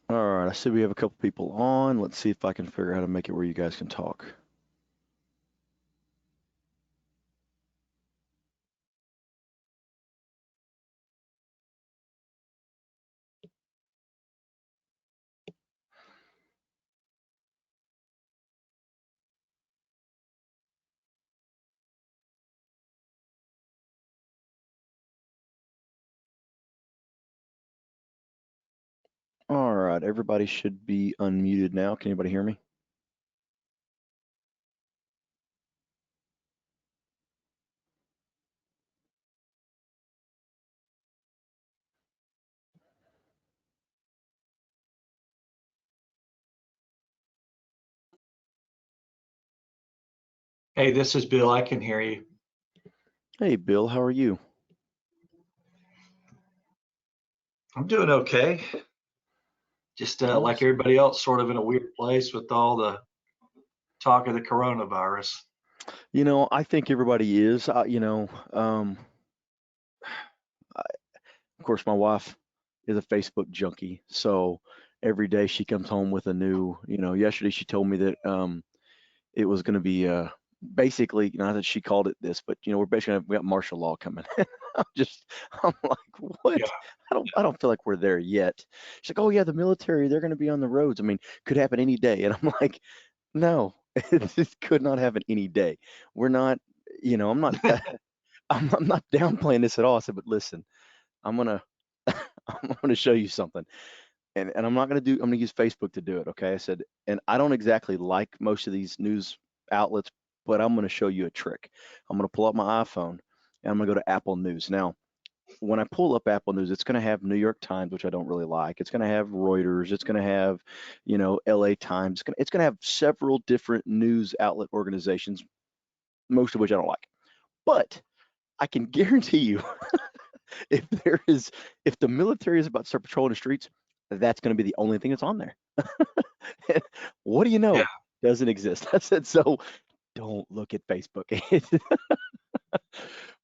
All right, I see we have a couple people on. Let's see if I can figure out how to make it where you guys can talk. All right, everybody should be unmuted now. Can anybody hear me? Hey, this is Bill. I can hear you. Hey, Bill, how are you? I'm doing okay. Just like Awesome. everybody else, sort of in a weird place with all the talk of the coronavirus. I think everybody is. I, of course, my wife is a Facebook junkie, so every day she comes home with a new. Yesterday she told me that it was going to be basically, not that she called it this, but we're basically we got martial law coming. I'm just, I'm like, what? Yeah, I don't feel like we're there yet. She's like, oh yeah, the military, they're going to be on the roads. I mean, could happen any day. And I'm like, no, it could not happen any day. We're not, I'm not, I'm not downplaying this at all. I said, but listen, I'm gonna, I'm gonna show you something, and I'm gonna use Facebook to do it. Okay, I said, and I don't exactly like most of these news outlets, but I'm gonna show you a trick. I'm gonna pull up my iPhone and I'm gonna go to Apple News. Now, when I pull up Apple News, it's gonna have New York Times, which I don't really like. It's gonna have Reuters. It's gonna have, LA Times. It's gonna have several different news outlet organizations, most of which I don't like. But I can guarantee you, if there is, if the military is about to start patrolling the streets, that's going to be the only thing that's on there. What do you yeah, know? Doesn't exist. I said, so don't look at Facebook.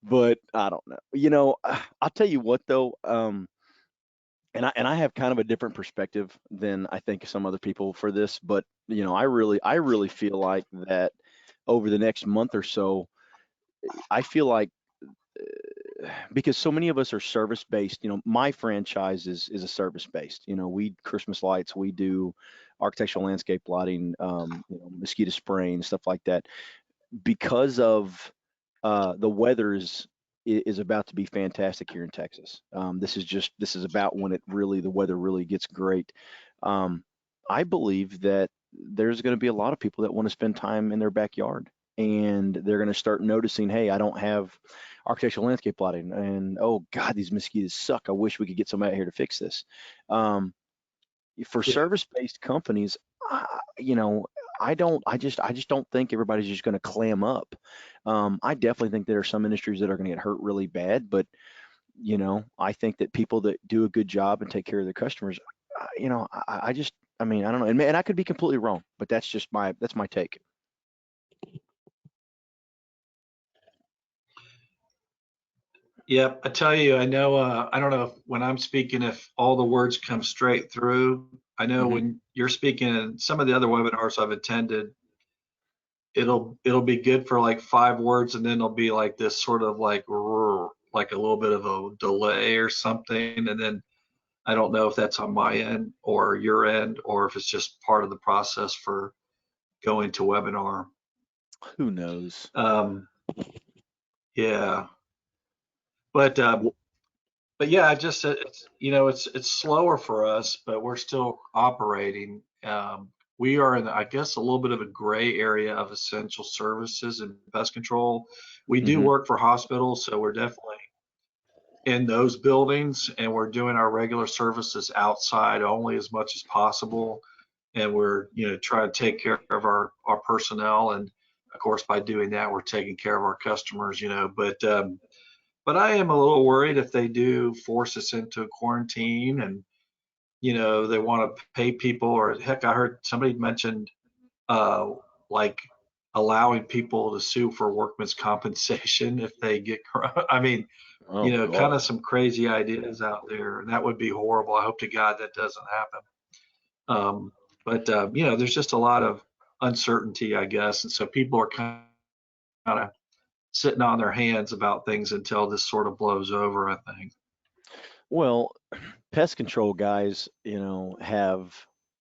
But I don't know. I'll tell you what though, and I have kind of a different perspective than I think some other people for this, but I really feel like that over the next month or so, I feel like because so many of us are service based. My franchise is a service based. We Christmas lights, we do architectural landscape lighting, mosquito spraying, stuff like that. Because of the weather is about to be fantastic here in Texas. This is about when the weather really gets great. Um, I believe that there's going to be a lot of people that want to spend time in their backyard, and they're going to start noticing, hey, I don't have architectural landscape lighting, and oh God, these mosquitoes suck. I wish we could get somebody out here to fix this. Um, for yeah, service-based companies, you know, I just don't think everybody's just going to clam up. I definitely think there are some industries that are going to get hurt really bad, but I think that people that do a good job and take care of their customers, I mean, I don't know, and I could be completely wrong, but that's my take. yeah. I tell you, I know. I don't know if, when I'm speaking if all the words come straight through. I know Hmm. when you're speaking in some of the other webinars I've attended, it'll be good for like 5 words, and then it'll be like this sort of like like a little bit of a delay or something, and then I don't know if that's on my end or your end, or if it's just part of the process for going to webinar. Who knows? Um, yeah, but Wh- yeah, I just it's slower for us, but we're still operating. We are in, I guess, a little bit of a gray area of essential services and pest control. We do Mhm. work for hospitals, so we're definitely in those buildings, and we're doing our regular services outside only as much as possible. And we're, trying to take care of our personnel, and of course, by doing that, we're taking care of our customers. But I am a little worried if they do force us into quarantine, and they want to pay people, or heck, I heard somebody mentioned uh, like allowing people to sue for workman's compensation if they get corona. I mean, Oh kind God. of some crazy ideas out there, and that would be horrible. I hope to God that doesn't happen. Um, but there's just a lot of uncertainty, I guess, and so people are kind of sitting on their hands about things until this sort of blows over, I think. Well, pest control guys, have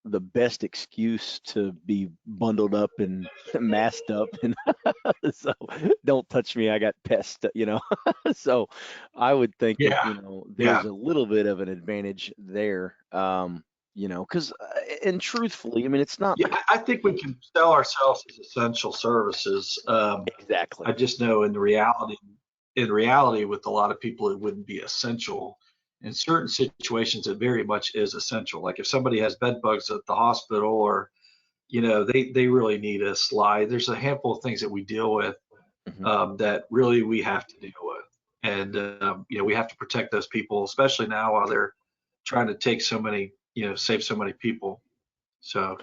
the best excuse to be bundled up and masked up, and so don't touch me, I got pests, So I would think that, Yeah, there's yeah, a little bit of an advantage there, because, and truthfully, I mean, it's not yeah. I think we can sell ourselves as essential services. I exactly. just know in reality, with a lot of people, it wouldn't be essential. In certain situations, it very much is essential. Like if somebody has bed bugs at the hospital, or they really need a slide. There's a handful of things that we deal with Hmm. that really we have to deal with, and we have to protect those people, especially now while they're trying to take so many, save so many people. So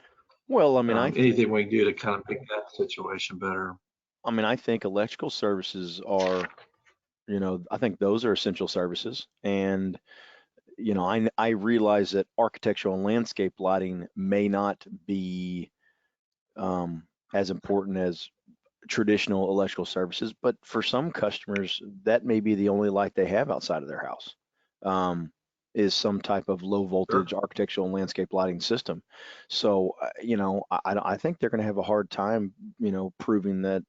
Well, I mean, anything we can do to kind of make that situation better. I think electrical services are, I think those are essential services, and I realize that architectural and landscape lighting may not be um, as important as traditional electrical services, but for some customers, that may be the only light they have outside of their house. Is some type of low Sure. voltage architectural and landscape lighting system. So, I think they're going to have a hard time, proving that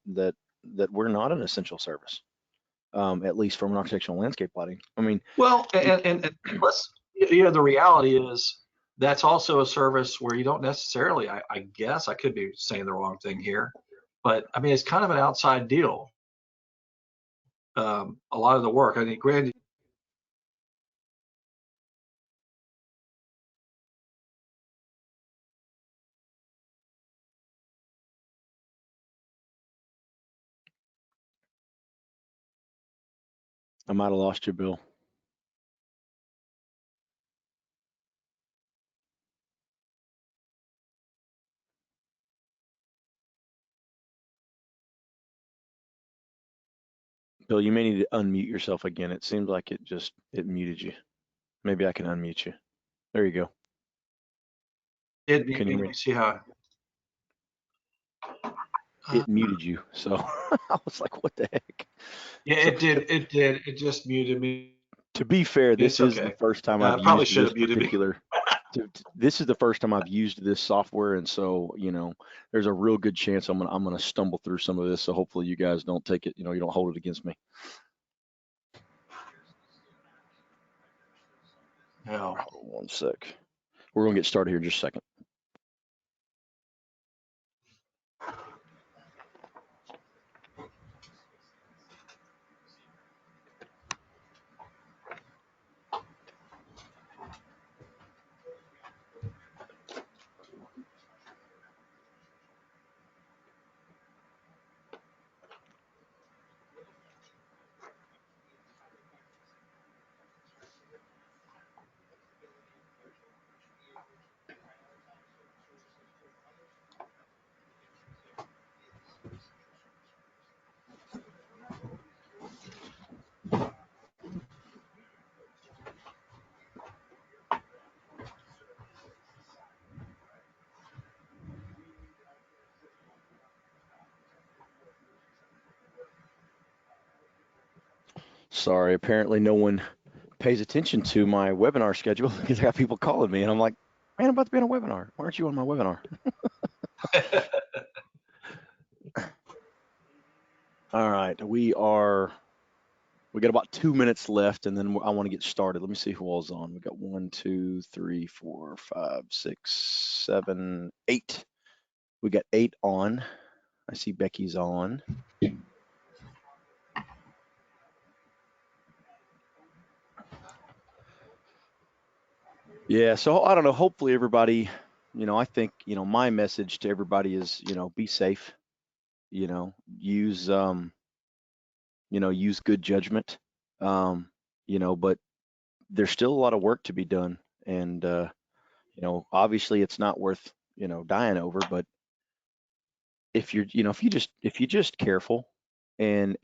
we're not an essential service, at least from an architectural and landscape lighting. I mean, Well, it, and plus, the reality is that's also a service where you don't necessarily, I guess, I could be saying the wrong thing here, but I mean, it's kind of an outside deal. A lot of the work, I think, granted, I might have lost you, Bill. Bill, you may need to unmute yourself again. It seems like it muted you. Maybe I can unmute you. There you go. Can you let hear me? me see how. Uh, It muted you. So I was like, what the heck? yeah, So it just muted me. to be fair, It's this is the okay. first time I've Probably used should this have muted me. particular. This is the first time I've used this software, and so there's a real good chance I'm gonna stumble through some of this. So hopefully you guys don't take it. You don't hold it against me. Yeah. Hold on one sec. We're gonna get started here in just a second. Sorry, apparently no one pays attention to my webinar schedule because I got people calling me, and I'm like, man, I'm about to be on a webinar. Why aren't you on my webinar? All right, we got about 2 minutes left, and then I want to get started. Let me see who all's on. We got one, two, three, four, five, six, seven, eight. We got eight on. I see Becky's on. Yeah, so I don't know. Hopefully everybody, I think, my message to everybody is, be safe, use use good judgment. Um, but there's still a lot of work to be done. And obviously it's not worth, dying over, but if you just careful and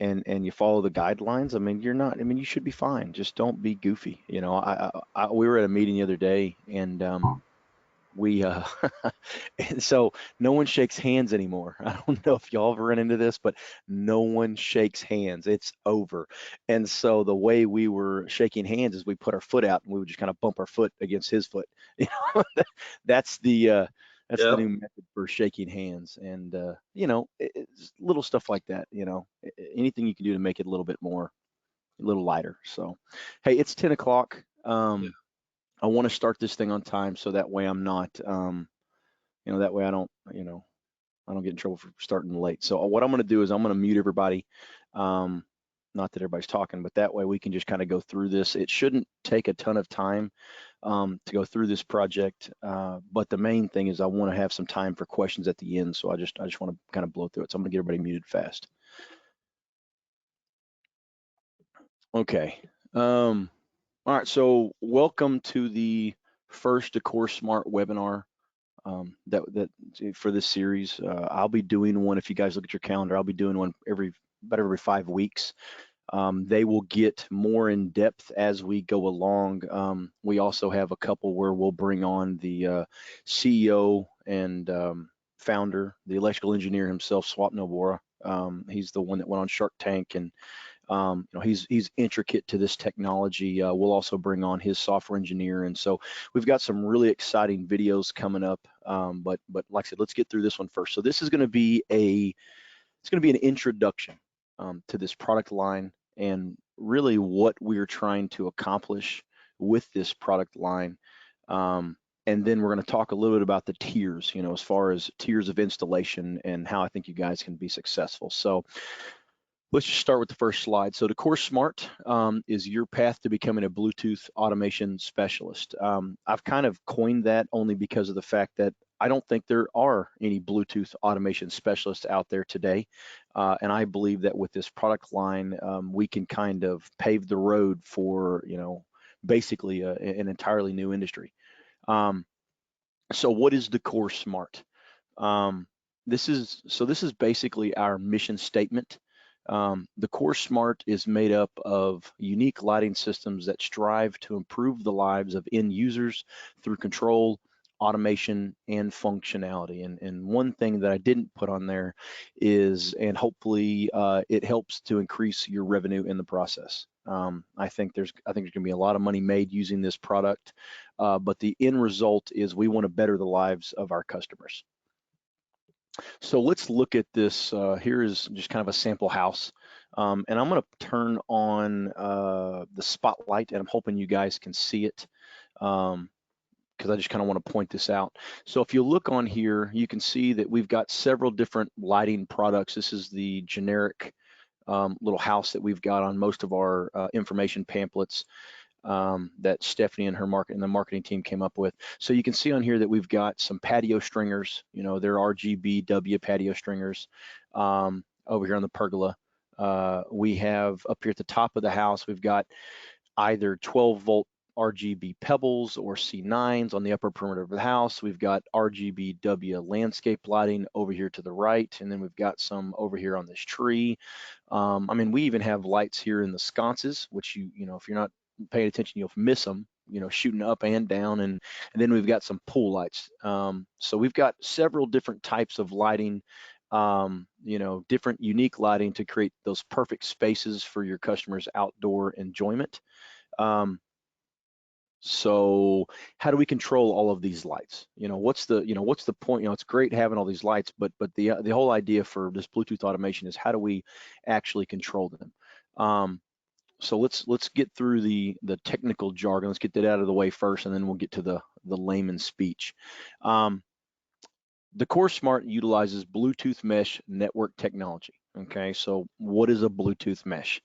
you follow the guidelines, I mean, you should be fine. Just don't be goofy. We were at a meeting the other day, and We and so no one shakes hands anymore. I don't know if y'all have run into this, but no one shakes hands. It's over. And so the way we were shaking hands is we put our foot out and we would just kind of bump our foot against his foot. You know, that's the uh, that's the Yep. new method for shaking hands. And it's little stuff like that. Anything you can do to make it a little bit more, a little lighter. So, hey, it's 10 o'clock. Yeah. I want to start this thing on time so that way I'm not, that way I don't get in trouble for starting late. So what I'm going to do is I'm going to mute everybody. Um, Not that everybody's talking, but that way we can just kind of go through this. It shouldn't take a ton of time to go through this project, but the main thing is I want to have some time for questions at the end. So I just want to kind of blow through it. So I'm going to get everybody muted fast. Okay. All right. So welcome to the first Decor Smart webinar that for this series. I'll be doing one. If you guys look at your calendar, I'll be doing one about every 5 weeks. They will get more in depth as we go along. We also have a couple where we'll bring on the CEO and founder, the electrical engineer himself, Swap Nobora. He's the one that went on Shark Tank, and he's intricate to this technology. We'll also bring on his software engineer, and so we've got some really exciting videos coming up. But like I said, let's get through this one first. So this is going to be an introduction to this product line and really what we're trying to accomplish with this product line. And then we're going to talk a little bit about the tiers, as far as tiers of installation and how I think you guys can be successful. So let's just start with the first slide. So Decor Smart is your path to becoming a Bluetooth automation specialist. I've kind of coined that only because of the fact that I don't think there are any Bluetooth automation specialists out there today. And I believe that with this product line, we can kind of pave the road for, basically an entirely new industry. Um, so what is Decor Smart? Um, this is basically our mission statement. The Core Smart is made up of unique lighting systems that strive to improve the lives of end users through control, automation, and functionality. And one thing that I didn't put on there is, and hopefully it helps to increase your revenue in the process. I think there's going to be a lot of money made using this product, but the end result is we want to better the lives of our customers. So let's look at this. Here is just kind of a sample house. And I'm going to turn on the spotlight, and I'm hoping you guys can see it because I just kind of want to point this out. So if you look on here, you can see that we've got several different lighting products. This is the generic little house that we've got on most of our information pamphlets that Stephanie and the marketing team came up with. So you can see on here that we've got some patio stringers, they're RGBW patio stringers over here on the pergola. We have up here at the top of the house, we've got either 12-volt RGB pebbles or C9s on the upper perimeter of the house. We've got RGBW landscape lighting over here to the right, and then we've got some over here on this tree. We even have lights here in the sconces, which if you're not paying attention, you'll miss them, shooting up and down. And then we've got some pool lights. So we've got several different types of lighting, different unique lighting to create those perfect spaces for your customers' outdoor enjoyment. So how do we control all of these lights? What's the point? It's great having all these lights, but the whole idea for this Bluetooth automation is how do we actually control them? So let's get through the technical jargon. Let's get that out of the way first, and then we'll get to the layman speech. The Core Smart utilizes Bluetooth mesh network technology. Okay, so what is a Bluetooth mesh?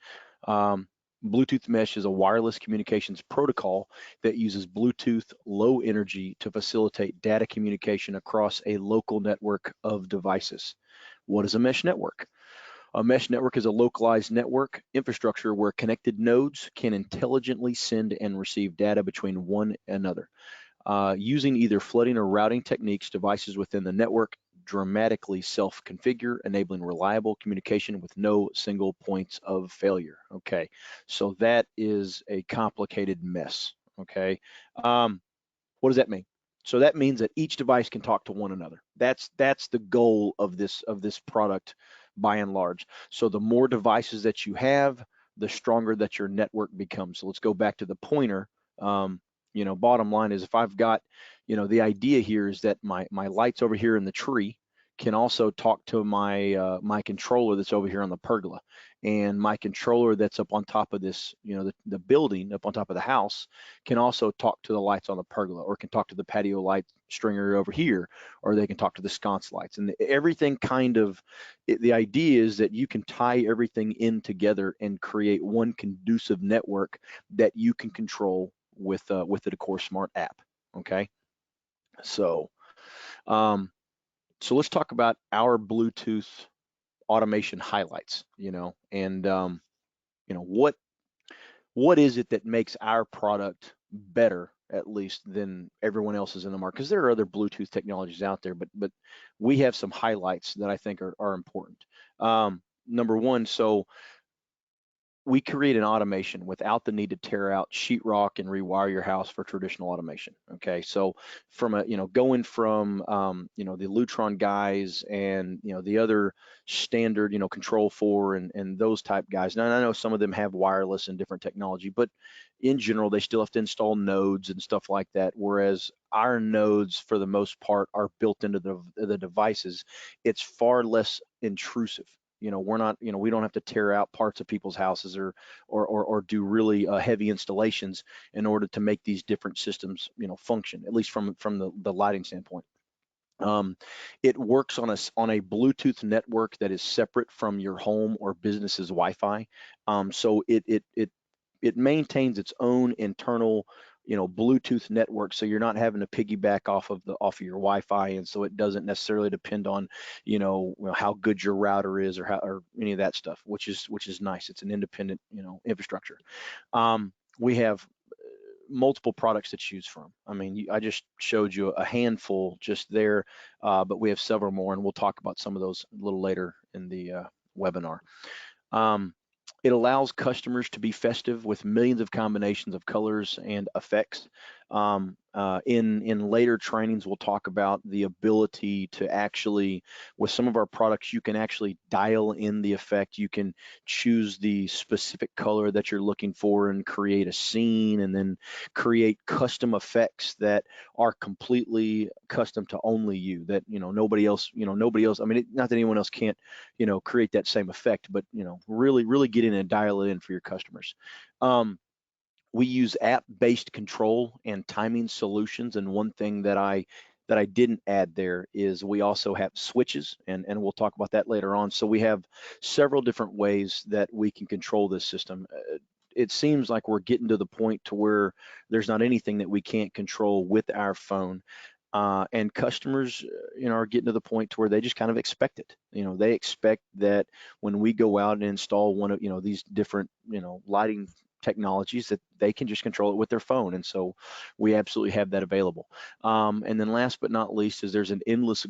Bluetooth mesh is a wireless communications protocol that uses Bluetooth low energy to facilitate data communication across a local network of devices. What is a mesh network? A mesh network is a localized network infrastructure where connected nodes can intelligently send and receive data between one another. Using either flooding or routing techniques, devices within the network dramatically self-configure, enabling reliable communication with no single points of failure. Okay, so that is a complicated mess. Okay, what does that mean? So that means that each device can talk to one another. That's the goal of this product by and large. So the more devices that you have, the stronger that your network becomes. So let's go back to the pointer. Um, bottom line is if I've got, the idea here is that my lights over here in the tree can also talk to my controller that's over here on the pergola, and my controller that's up on top of this, the building up on top of the house can also talk to the lights on the pergola, or can talk to the patio light stringer over here, or they can talk to the sconce lights, and everything kind of, the idea is that you can tie everything in together and create one conducive network that you can control with the Decor Smart app. Okay, so um, so let's talk about our Bluetooth automation highlights. And what is it that makes our product better, at least, than everyone else's in the market? Because there are other Bluetooth technologies out there, but we have some highlights that I think are important. Number one, so we create an automation without the need to tear out sheetrock and rewire your house for traditional automation. Okay, so from going from the Lutron guys and the other standard Control 4 and those type guys. Now I know some of them have wireless and different technology, but in general they still have to install nodes and stuff like that. Whereas our nodes, for the most part, are built into the devices. It's far less intrusive. We're not, we don't have to tear out parts of people's houses, or do really heavy installations in order to make these different systems function, at least from the lighting standpoint. um, it works on a Bluetooth network that is separate from your home or business's Wi-Fi. So it maintains its own internal Bluetooth network, so you're not having to piggyback off of your Wi-Fi, and so it doesn't necessarily depend on how good your router is, or any of that stuff, which is nice. It's an independent infrastructure. We have multiple products to choose from. I mean, I just showed you a handful just there, but we have several more, and we'll talk about some of those a little later in the webinar. Um, it allows customers to be festive with millions of combinations of colors and effects. In later trainings, we'll talk about the ability to actually, with some of our products, you can actually dial in the effect. You can choose the specific color that you're looking for and create a scene, and then create custom effects that are completely custom to only you. That nobody else. I mean, not that anyone else can't create that same effect, but really get in and dial it in for your customers. We use app-based control and timing solutions, and one thing that I didn't add there is we also have switches, and we'll talk about that later on. So we have several different ways that we can control this system. It seems like we're getting to the point to where there's not anything that we can't control with our phone. And customers, are getting to the point to where they just kind of expect it. They expect that when we go out and install one of these different lighting technologies, that they can just control it with their phone, and so we absolutely have that available. And then last but not least is there's endless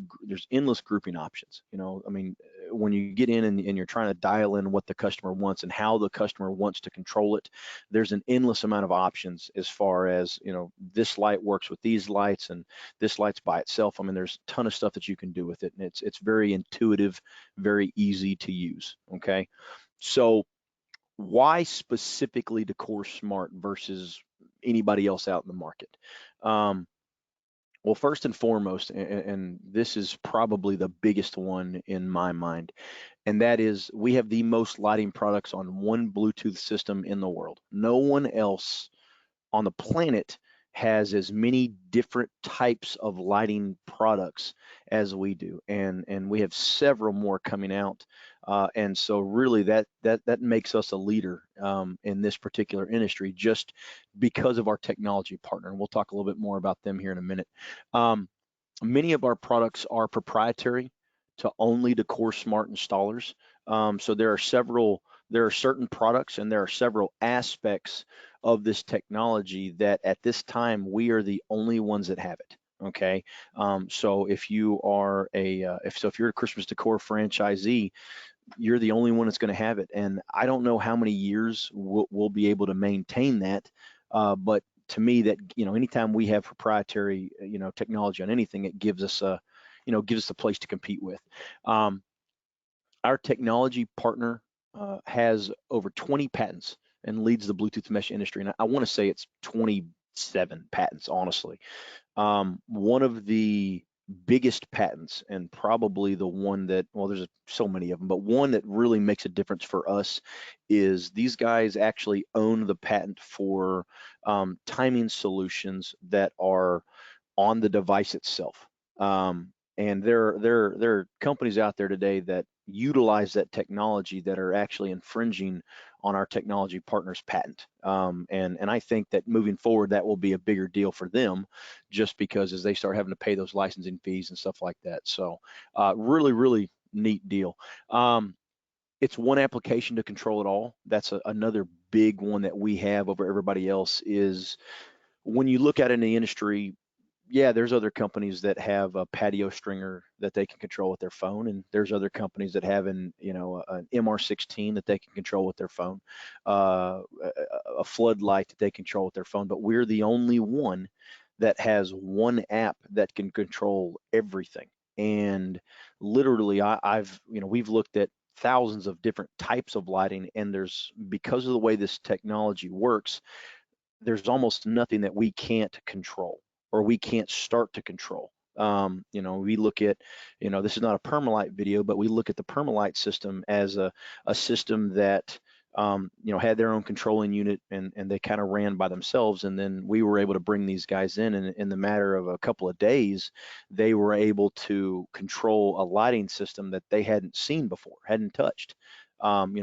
grouping options. I mean, when you get in and you're trying to dial in what the customer wants and how the customer wants to control it, there's an endless amount of options as far as this light works with these lights, and this light's by itself. I mean, there's a ton of stuff that you can do with it, and it's very intuitive, very easy to use. Okay, so why specifically Decor Smart versus anybody else out in the market? Um, well, first and foremost, and this is probably the biggest one in my mind, and that is we have the most lighting products on one Bluetooth system in the world. No one else on the planet has as many different types of lighting products as we do, and we have several more coming out. And so really that makes us a leader in this particular industry, just because of our technology partner, and we'll talk a little bit more about them here in a minute. um, Many of our products are proprietary to only Decor Smart installers. So there are certain products, and there are several aspects of this technology that at this time we are the only ones that have it. Okay, so if you are if you're a Christmas Decor franchisee, you're the only one that's going to have it. And I don't know how many years we'll be able to maintain that, but to me, that, anytime we have proprietary, technology on anything, it gives us a place to compete with. Um, our technology partner has over 20 patents and leads the Bluetooth mesh industry. And I want to say it's 27 patents, honestly. One of the biggest patents, and probably the one that, well, there's so many of them, but one that really makes a difference for us, is these guys actually own the patent for timing solutions that are on the device itself. And there are companies out there today that utilize that technology that are actually infringing on our technology partner's patent. And I think that moving forward, that will be a bigger deal for them, just because as they start having to pay those licensing fees and stuff like that. So really, really neat deal. It's one application to control it all. That's another big one that we have over everybody else. Is when you look at it in the industry, yeah, there's other companies that have a patio stringer that they can control with their phone, and there's other companies that have an MR16 that they can control with their phone, a floodlight that they control with their phone. But we're the only one that has one app that can control everything. And literally, we've looked at thousands of different types of lighting, and because of the way this technology works, there's almost nothing that we can't control or we can't start to control. We look at, this is not a Permalite video, but we look at the Permalite system as a system that, had their own controlling unit, and they kind of ran by themselves. And then we were able to bring these guys in, and in the matter of a couple of days, they were able to control a lighting system that they hadn't seen before, hadn't touched. Of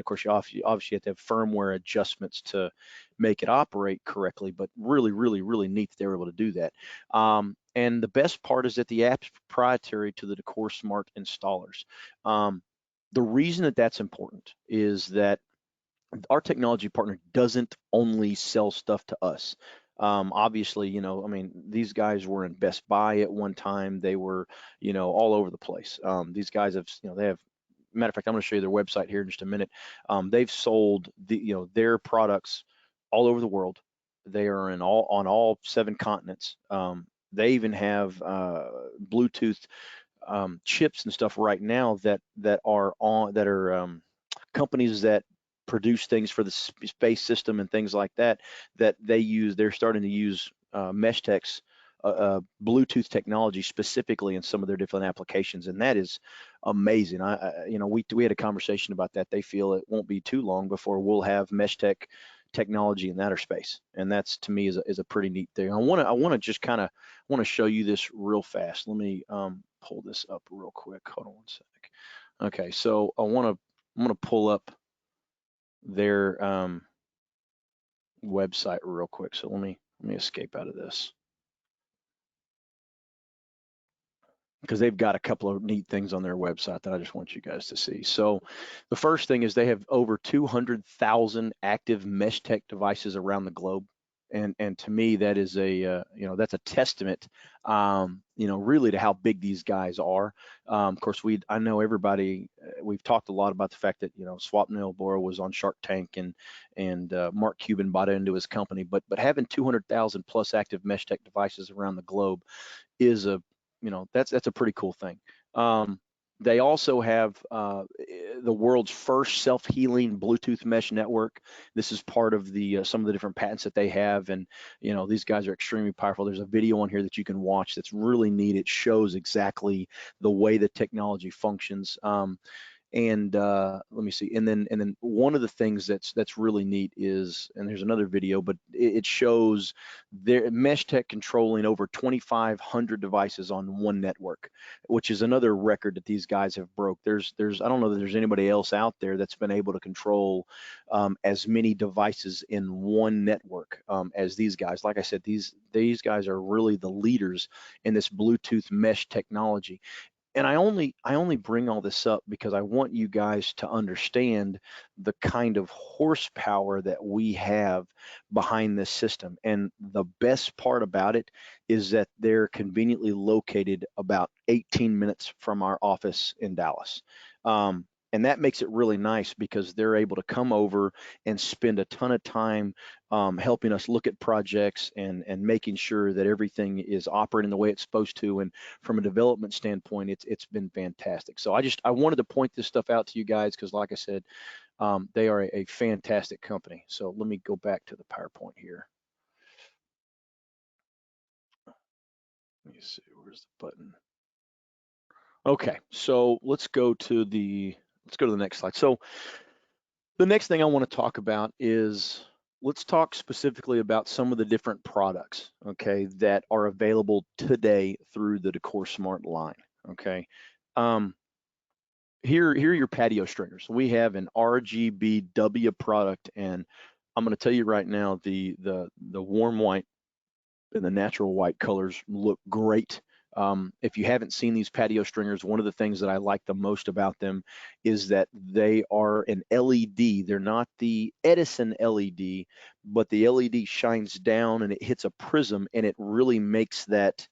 course, you obviously have to have firmware adjustments to make it operate correctly, but really, really, really neat that they were able to do that. And the best part is that the app's proprietary to the Decor Smart installers. The reason that that's important is that our technology partner doesn't only sell stuff to us. Obviously, these guys were in Best Buy at one time. They were, all over the place. These guys have, they have. Matter of fact, I'm going to show you their website here in just a minute. They've sold their products all over the world. They are on all 7 continents. They even have Bluetooth chips and stuff right now that are companies that produce things for the space system and things like that, that they're starting to use Meshtech's Bluetooth technology specifically in some of their different applications, and that is amazing. We had a conversation about that. They feel it won't be too long before we'll have Meshtech technology in outer space, and that's, to me, is a pretty neat thing. I want to just kind of want to show you this real fast. Let me pull this up real quick. Hold on one sec. Okay, so I'm gonna pull up their website real quick. So let me escape out of this, because they've got a couple of neat things on their website that I just want you guys to see. So the first thing is they have over 200,000 active Meshtech devices around the globe. And to me, that is that's a testament, really, to how big these guys are. Of course, I know everybody, we've talked a lot about the fact that, Swapnil Bora was on Shark Tank, and Mark Cuban bought into his company, but having 200,000 plus active Meshtech devices around the globe is that's a pretty cool thing. They also have the world's first self-healing Bluetooth mesh network. This is part of some of the different patents that they have, and these guys are extremely powerful. There's a video on here that you can watch that's really neat. It shows exactly the way the technology functions. And let me see. And then one of the things that's really neat is, and there's another video, but it shows their Meshtech controlling over 2,500 devices on one network, which is another record that these guys have broke. I don't know that there's anybody else out there that's been able to control as many devices in one network as these guys. Like I said, these guys are really the leaders in this Bluetooth mesh technology. And I only bring all this up because I want you guys to understand the kind of horsepower that we have behind this system. And the best part about it is that they're conveniently located about 18 minutes from our office in Dallas. and that makes it really nice because they're able to come over and spend a ton of time helping us look at projects and making sure that everything is operating the way it's supposed to. And from a development standpoint, it's been fantastic. So I wanted to point this stuff out to you guys because, like I said, they are a fantastic company. So let me go back to the PowerPoint here. Let me see, where's the button? Okay, so let's go to the next slide. So the next thing I want to talk about is let's talk specifically about some of the different products, okay, that are available today through the Decor Smart line. Okay. Um, here are your patio stringers. We have an RGBW product, and I'm going to tell you right now, the warm white and the natural white colors look great. If you haven't seen these patio stringers, one of the things that I like the most about them is that they are an LED. They're not the Edison LED, but the LED shines down and it hits a prism and it really makes that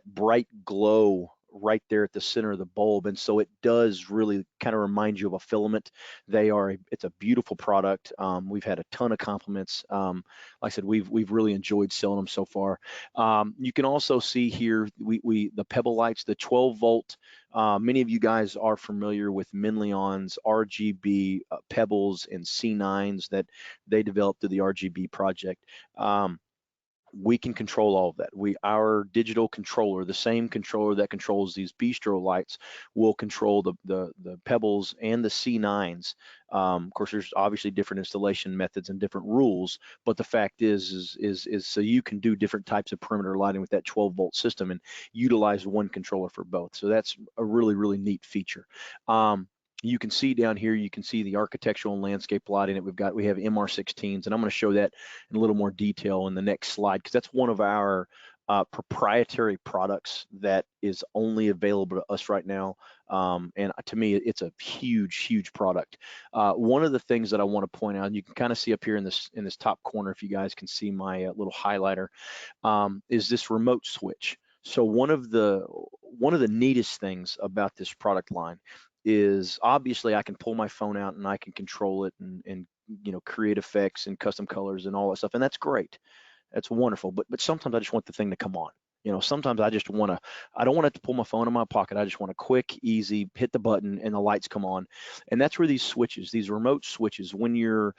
bright glow right there at the center of the bulb. And so it does really kind of remind you of a filament. It's a beautiful product. We've had a ton of compliments. Like I said, we've really enjoyed selling them so far. You can also see here we the Pebble lights, the 12 volt. Many of you guys are familiar with Minleon's RGB Pebbles and C9s that they developed through the RGB project. We can control all of that. Our digital controller, the same controller that controls these bistro lights, will control the Pebbles and the C9s. Of course, there's obviously different installation methods and different rules, but the fact is so you can do different types of perimeter lighting with that 12 volt system and utilize one controller for both. So that's a really neat feature. You can see down here, you can see the architectural and landscape lighting that we have MR16s, and I'm going to show that in a little more detail in the next slide because that's one of our proprietary products that is only available to us right now. And to me, it's a huge product. One of the things that I want to point out, and you can kind of see up here in this top corner, if you guys can see my little highlighter, is this remote switch. So one of the neatest things about this product line is obviously I can pull my phone out and I can control it and create effects and custom colors and all that stuff, and that's great. That's wonderful. But sometimes I just want the thing to come on. Sometimes I don't want it to pull my phone in my pocket. I just want a quick, easy, hit the button and the lights come on. And that's where these remote switches, when you're,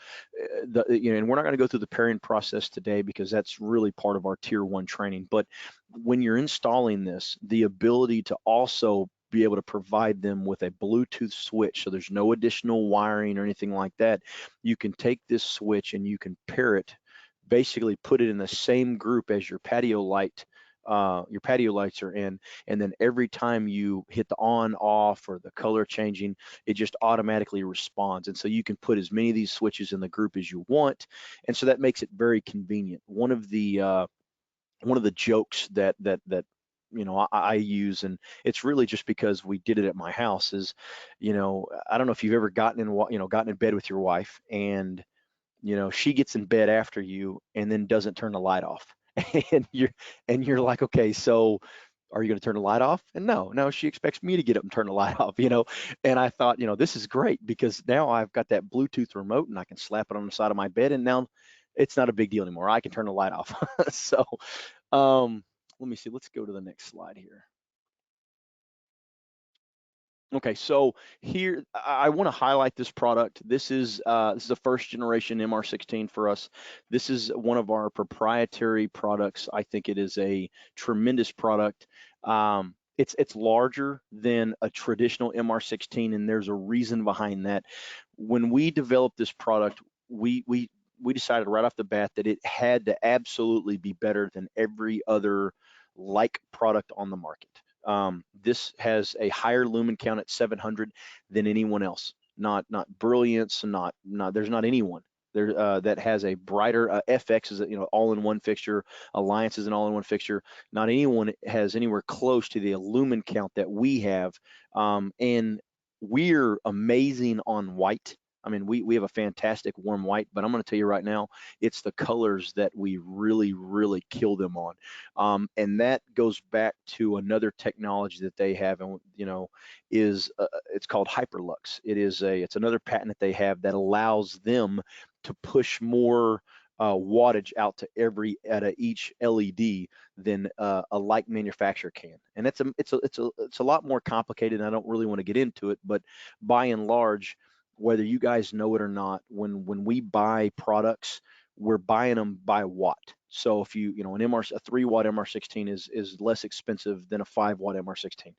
and we're not going to go through the pairing process today because that's really part of our tier 1 training. But when you're installing this, the ability to also be able to provide them with a Bluetooth switch, so there's no additional wiring or anything like that. You can take this switch and you can pair it, basically put it in the same group as your patio lights are in, and then every time you hit the on off or the color changing, it just automatically responds. And so you can put as many of these switches in the group as you want, and so that makes it very convenient. One of the jokes that I use, and it's really just because we did it at my house, is I don't know if you've ever gotten in bed with your wife and she gets in bed after you and then doesn't turn the light off. And you're like, okay, so are you going to turn the light off? And no, she expects me to get up and turn the light off. And I thought, this is great because now I've got that Bluetooth remote and I can slap it on the side of my bed, and now it's not a big deal anymore. I can turn the light off. So let me see. Let's go to the next slide here. Okay, so here I want to highlight this product. This is a first generation MR16 for us. This is one of our proprietary products. I think it is a tremendous product. It's larger than a traditional MR16, and there's a reason behind that. When we developed this product, we decided right off the bat that it had to absolutely be better than every other like product on the market. This has a higher lumen count at 700 than anyone else. Not Brilliance, not there's not anyone there that has a brighter FX is all-in-one fixture. Alliance is an all-in-one fixture. Not anyone has anywhere close to the lumen count that we have, and we're amazing on white. I mean, we have a fantastic warm white, but I'm going to tell you right now, it's the colors that we really, really kill them on. And that goes back to another technology that they have, and is it's called Hyperlux. It's another patent that they have that allows them to push more wattage out to each LED than a like manufacturer can. And it's a lot more complicated, and I don't really want to get into it, but by and large, whether you guys know it or not, when we buy products, we're buying them by watt. So if a 3 watt MR16 is less expensive than a 5 watt MR16,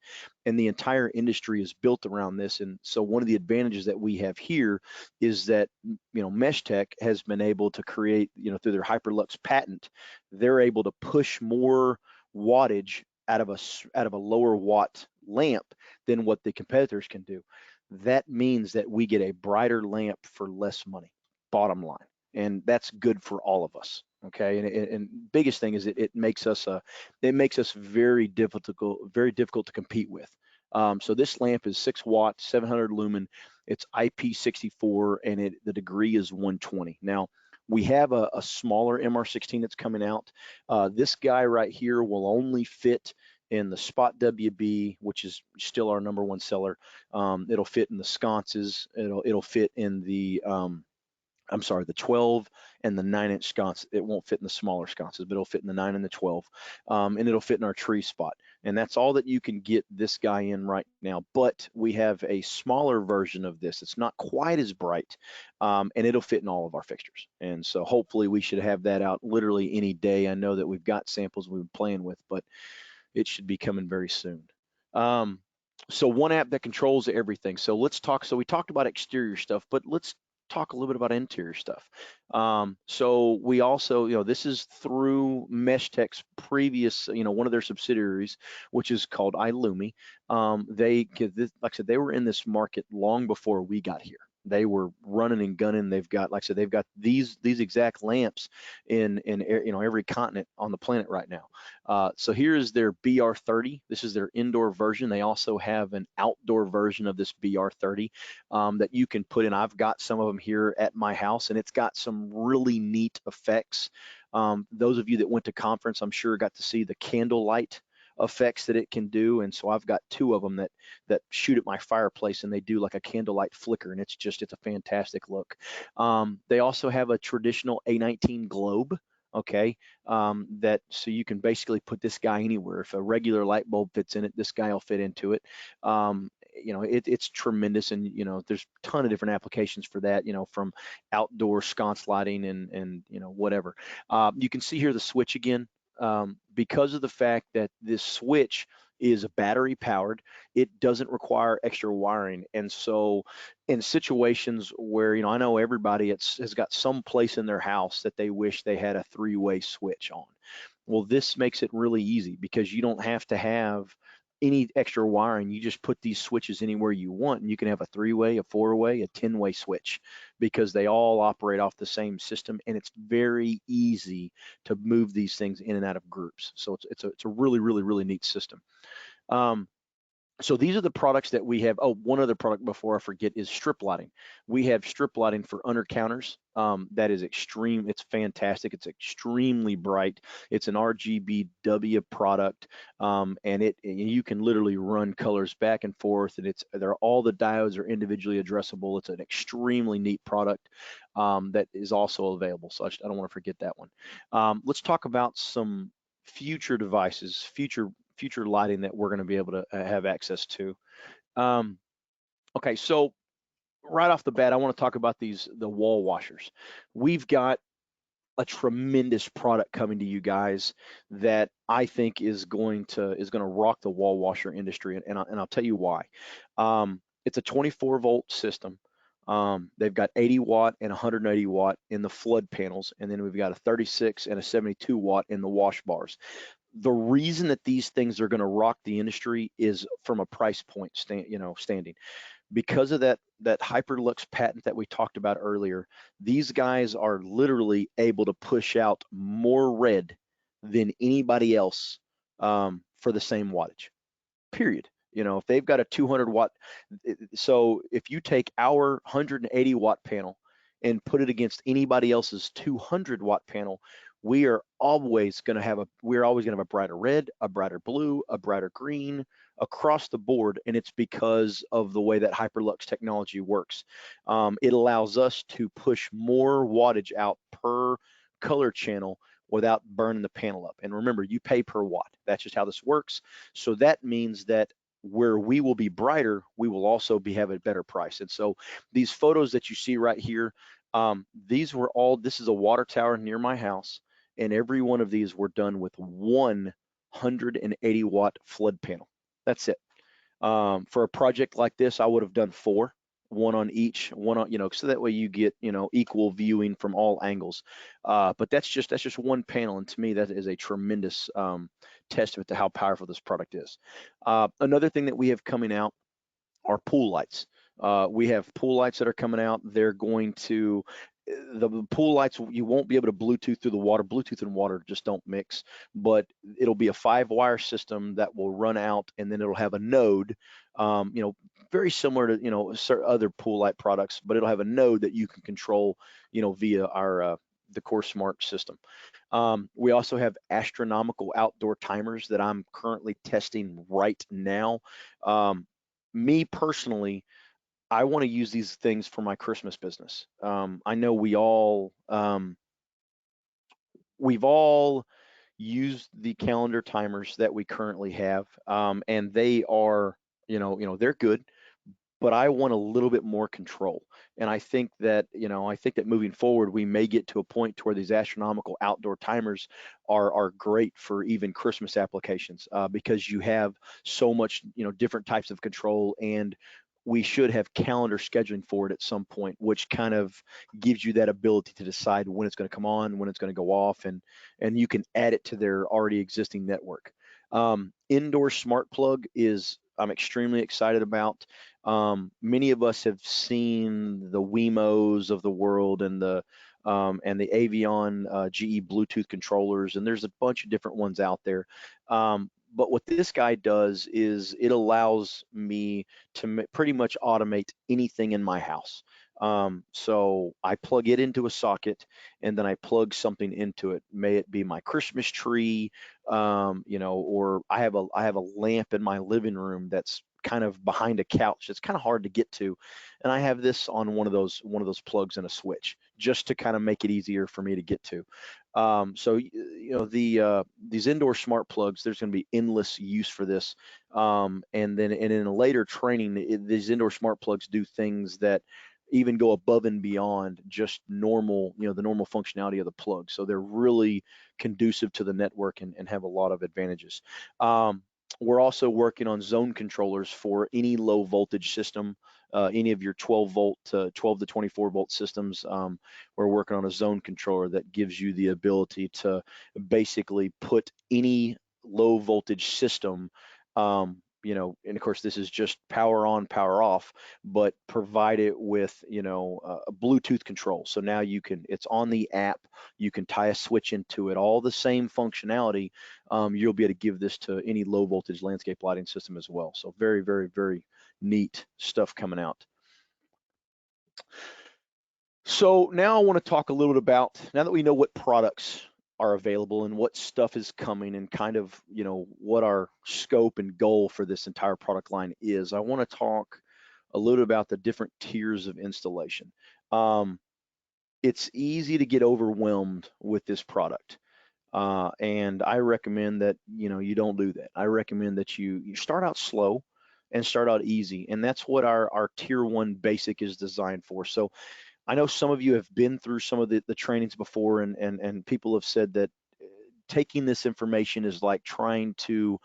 and the entire industry is built around this. And so one of the advantages that we have here is that Meshtech has been able to create, through their Hyperlux patent, they're able to push more wattage out of a lower watt lamp than what the competitors can do. That means that we get a brighter lamp for less money, bottom line. And that's good for all of us. Okay. And biggest thing is it makes us very difficult to compete with. So this lamp is 6 watt, 700 lumen. It's IP64, and the degree is 120. Now, we have a smaller MR16 that's coming out. This guy right here will only fit in the Spot WB, which is still our number one seller. It'll fit in the sconces. It'll fit in the 12 and the 9-inch sconce. It won't fit in the smaller sconces, but it'll fit in the 9 and the 12, and it'll fit in our tree spot. And that's all that you can get this guy in right now. But we have a smaller version of this. It's not quite as bright, and it'll fit in all of our fixtures. And so hopefully we should have that out literally any day. I know that we've got samples we've been playing with, but it should be coming very soon. Um, so one app that controls everything. So let's talk. So we talked about exterior stuff, but let's talk a little bit about interior stuff. So we also, this is through Meshtech's previous, one of their subsidiaries, which is called iLumi. Like I said, they were in this market long before we got here. They were running and gunning. They've got, like I said, they've got these exact lamps in every continent on the planet right now. So here is their BR30. This is their indoor version. They also have an outdoor version of this BR30 that you can put in. I've got some of them here at my house, and it's got some really neat effects. Those of you that went to conference, I'm sure, got to see the candlelight effects that it can do. And so I've got two of them that shoot at my fireplace, and they do like a candlelight flicker, and it's a fantastic look. They also have a traditional A19 globe. Okay, so you can basically put this guy anywhere. If a regular light bulb fits in it, this guy will fit into it. It's tremendous, and there's a ton of different applications for that. From outdoor sconce lighting and whatever. You can see here the switch again. Because of the fact that this switch is battery powered, it doesn't require extra wiring. And so in situations where, I know everybody has got some place in their house that they wish they had a 3-way switch on. Well, this makes it really easy because you don't have to have any extra wiring. You just put these switches anywhere you want, and you can have a 3-way, a 4-way, a 10-way switch, because they all operate off the same system, and it's very easy to move these things in and out of groups. So it's a really, really, really neat system. So these are the products that we have. Oh, one other product before I forget is strip lighting. We have strip lighting for under counters. That is extreme. It's fantastic. It's extremely bright. It's an RGBW product, and you can literally run colors back and forth, and all the diodes are individually addressable. It's an extremely neat product that is also available. So I don't want to forget that one. Let's talk about some future devices, future lighting that we're going to be able to have access to. Um, okay, so right off the bat, I want to talk about the wall washers. We've got a tremendous product coming to you guys that I think is going to rock the wall washer industry, and I'll tell you why. It's a 24-volt system. They've got 80 watt and 180 watt in the flood panels, and then we've got a 36 and a 72 watt in the wash bars. The reason that these things are going to rock the industry is from a price point standing, because of that Hyperlux patent that we talked about earlier. These guys are literally able to push out more red than anybody else for the same wattage. Period. If they've got a 200 watt, so if you take our 180 watt panel and put it against anybody else's 200 watt panel, we're always going to have a brighter red, a brighter blue, a brighter green across the board, and it's because of the way that Hyperlux technology works. It allows us to push more wattage out per color channel without burning the panel up. And remember, you pay per watt. That's just how this works. So that means that where we will be brighter, we will also have a better price. And so these photos that you see right here, this is a water tower near my house, and every one of these were done with 180 watt flood panel. That's it. For a project like this, I would have done four, one on each, so that way you get, equal viewing from all angles. But that's just one panel, and to me, that is a tremendous testament to how powerful this product is. Another thing that we have coming out are pool lights. We have pool lights that are coming out. They're going to the pool lights, you won't be able to Bluetooth through the water. Bluetooth and water just don't mix, but it'll be a 5-wire system that will run out, and then it'll have a node, very similar to, other pool light products, but it'll have a node that you can control, via our Decor Smart system. We also have astronomical outdoor timers that I'm currently testing right now. Me personally, I want to use these things for my Christmas business. I know we've all used the calendar timers that we currently have, and they are, they're good, but I want a little bit more control. And I think that moving forward, we may get to a point to where these astronomical outdoor timers are great for even Christmas applications, because you have so much, different types of control, and we should have calendar scheduling for it at some point, which kind of gives you that ability to decide when it's going to come on, when it's going to go off, and you can add it to their already existing network. Indoor smart plug is I'm extremely excited about. Many of us have seen the Wemos of the world and the Avion GE Bluetooth controllers, and there's a bunch of different ones out there. But what this guy does is it allows me to pretty much automate anything in my house. So I plug it into a socket, and then I plug something into it. May it be my Christmas tree, or I have a lamp in my living room that's kind of behind a couch. It's kind of hard to get to, and I have this on one of those plugs and a switch just to kind of make it easier for me to get to. So these indoor smart plugs, there's going to be endless use for this. And in a later training, these indoor smart plugs do things that even go above and beyond just normal, the normal functionality of the plug. So they're really conducive to the network and have a lot of advantages. We're also working on zone controllers for any low voltage system, any of your 12 volt to 12 to 24 volt systems. We're working on a zone controller that gives you the ability to basically put any low voltage system, and of course this is just power on, power off, but provide it with, a Bluetooth control. So now it's on the app, you can tie a switch into it, all the same functionality. You'll be able to give this to any low voltage landscape lighting system as well. So very, very, very neat stuff coming out. So now I want to talk a little bit about, now that we know what products are available and what stuff is coming and kind of, what our scope and goal for this entire product line is, I want to talk a little about the different tiers of installation. It's easy to get overwhelmed with this product. And I recommend that, you don't do that. I recommend that you start out slow and start out easy. And that's what our tier one basic is designed for. So I know some of you have been through some of the trainings before, and people have said that taking this information is like trying to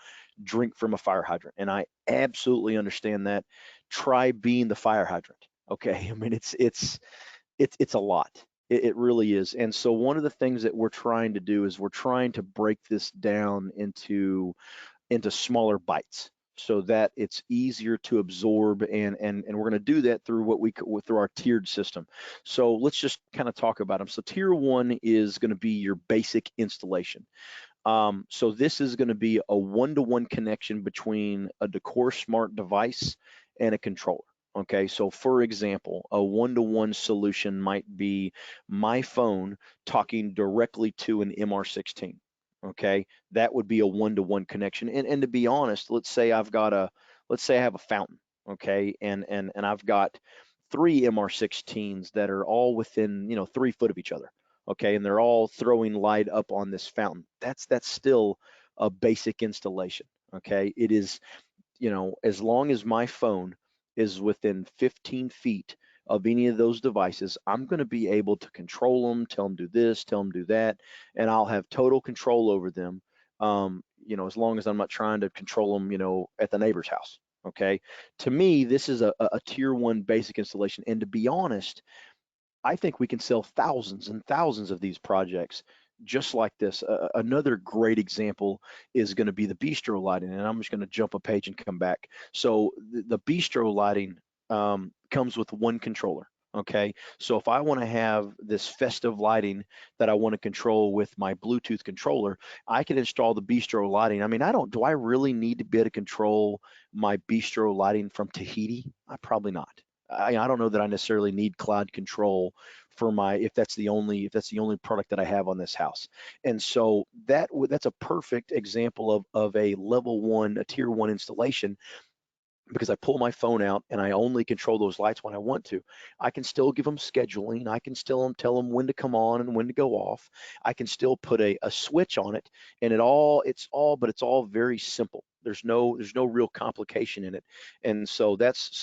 drink from a fire hydrant. And I absolutely understand that. Try being the fire hydrant. Okay. I mean, it's a lot. It really is. And so one of the things that we're trying to do is we're trying to break this down into smaller bites so that it's easier to absorb, and we're going to do that through through our tiered system. So let's just kind of talk about them. So tier one is going to be your basic installation. So this is going to be a one-to-one connection between a Decor smart device and a controller. Okay, so for example, a one-to-one solution might be my phone talking directly to an MR16. Okay, that would be a one-to-one connection. And to be honest, let's say I have a fountain. Okay, and I've got three MR16s that are all within 3 foot of each other. Okay, and they're all throwing light up on this fountain. That's still a basic installation. Okay, it is, as long as my phone is within 15 feet of any of those devices, I'm going to be able to control them, tell them do this, tell them do that, and I'll have total control over them. As long as I'm not trying to control them, at the neighbor's house. Okay, to me, this is a tier one basic installation, and to be honest, I think we can sell thousands and thousands of these projects just like this. Another great example is going to be the bistro lighting, and I'm just going to jump a page and come back. So the bistro lighting comes with one controller. Okay, so if I want to have this festive lighting that I want to control with my Bluetooth controller, I can install the bistro lighting. I mean, do I really need to be able to control my bistro lighting from Tahiti? I probably not. I don't know that I necessarily need cloud control for my if that's the only product that I have on this house. And so that's a perfect example of a level one, a tier one installation because I pull my phone out and I only control those lights when I want to. I can still give them scheduling. I can still tell them when to come on and when to go off. I can still put a switch on it, and but it's all very simple. There's no real complication in it. And so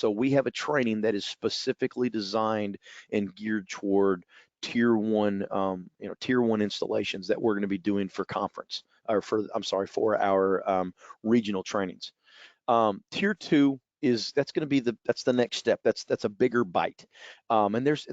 we have a training that is specifically designed and geared toward tier one installations that we're going to be doing for conference or for I'm sorry for our regional trainings. Tier two is that's going to be that's the next step. That's a bigger bite, and there's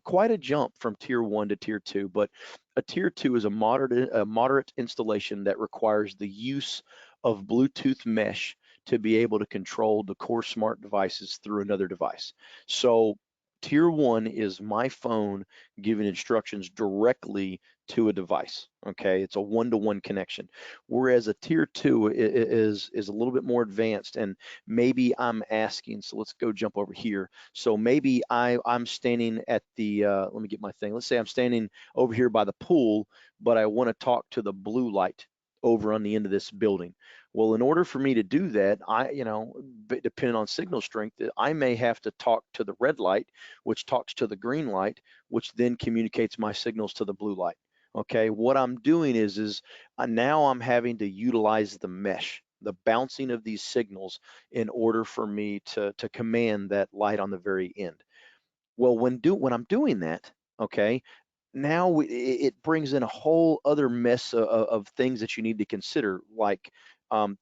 quite a jump from tier one to tier two. But a tier two is a moderate installation that requires the use of Bluetooth mesh to be able to control the core smart devices through another device. So tier one is my phone giving instructions directly to a device. Okay, it's a one-to-one connection, whereas a tier two is a little bit more advanced, and maybe I'm asking, so let's go jump over here. So maybe I'm standing at the let me get my thing. Let's say I'm standing over here by the pool, but I want to talk to the blue light over on the end of this building. Well, in order for me to do that, depending on signal strength, I may have to talk to the red light, which talks to the green light, which then communicates my signals to the blue light. Okay, what I'm doing is now I'm having to utilize the mesh, the bouncing of these signals in order for me to command that light on the very end. Well, when I'm doing that, okay, now it brings in a whole other mess of things that you need to consider, like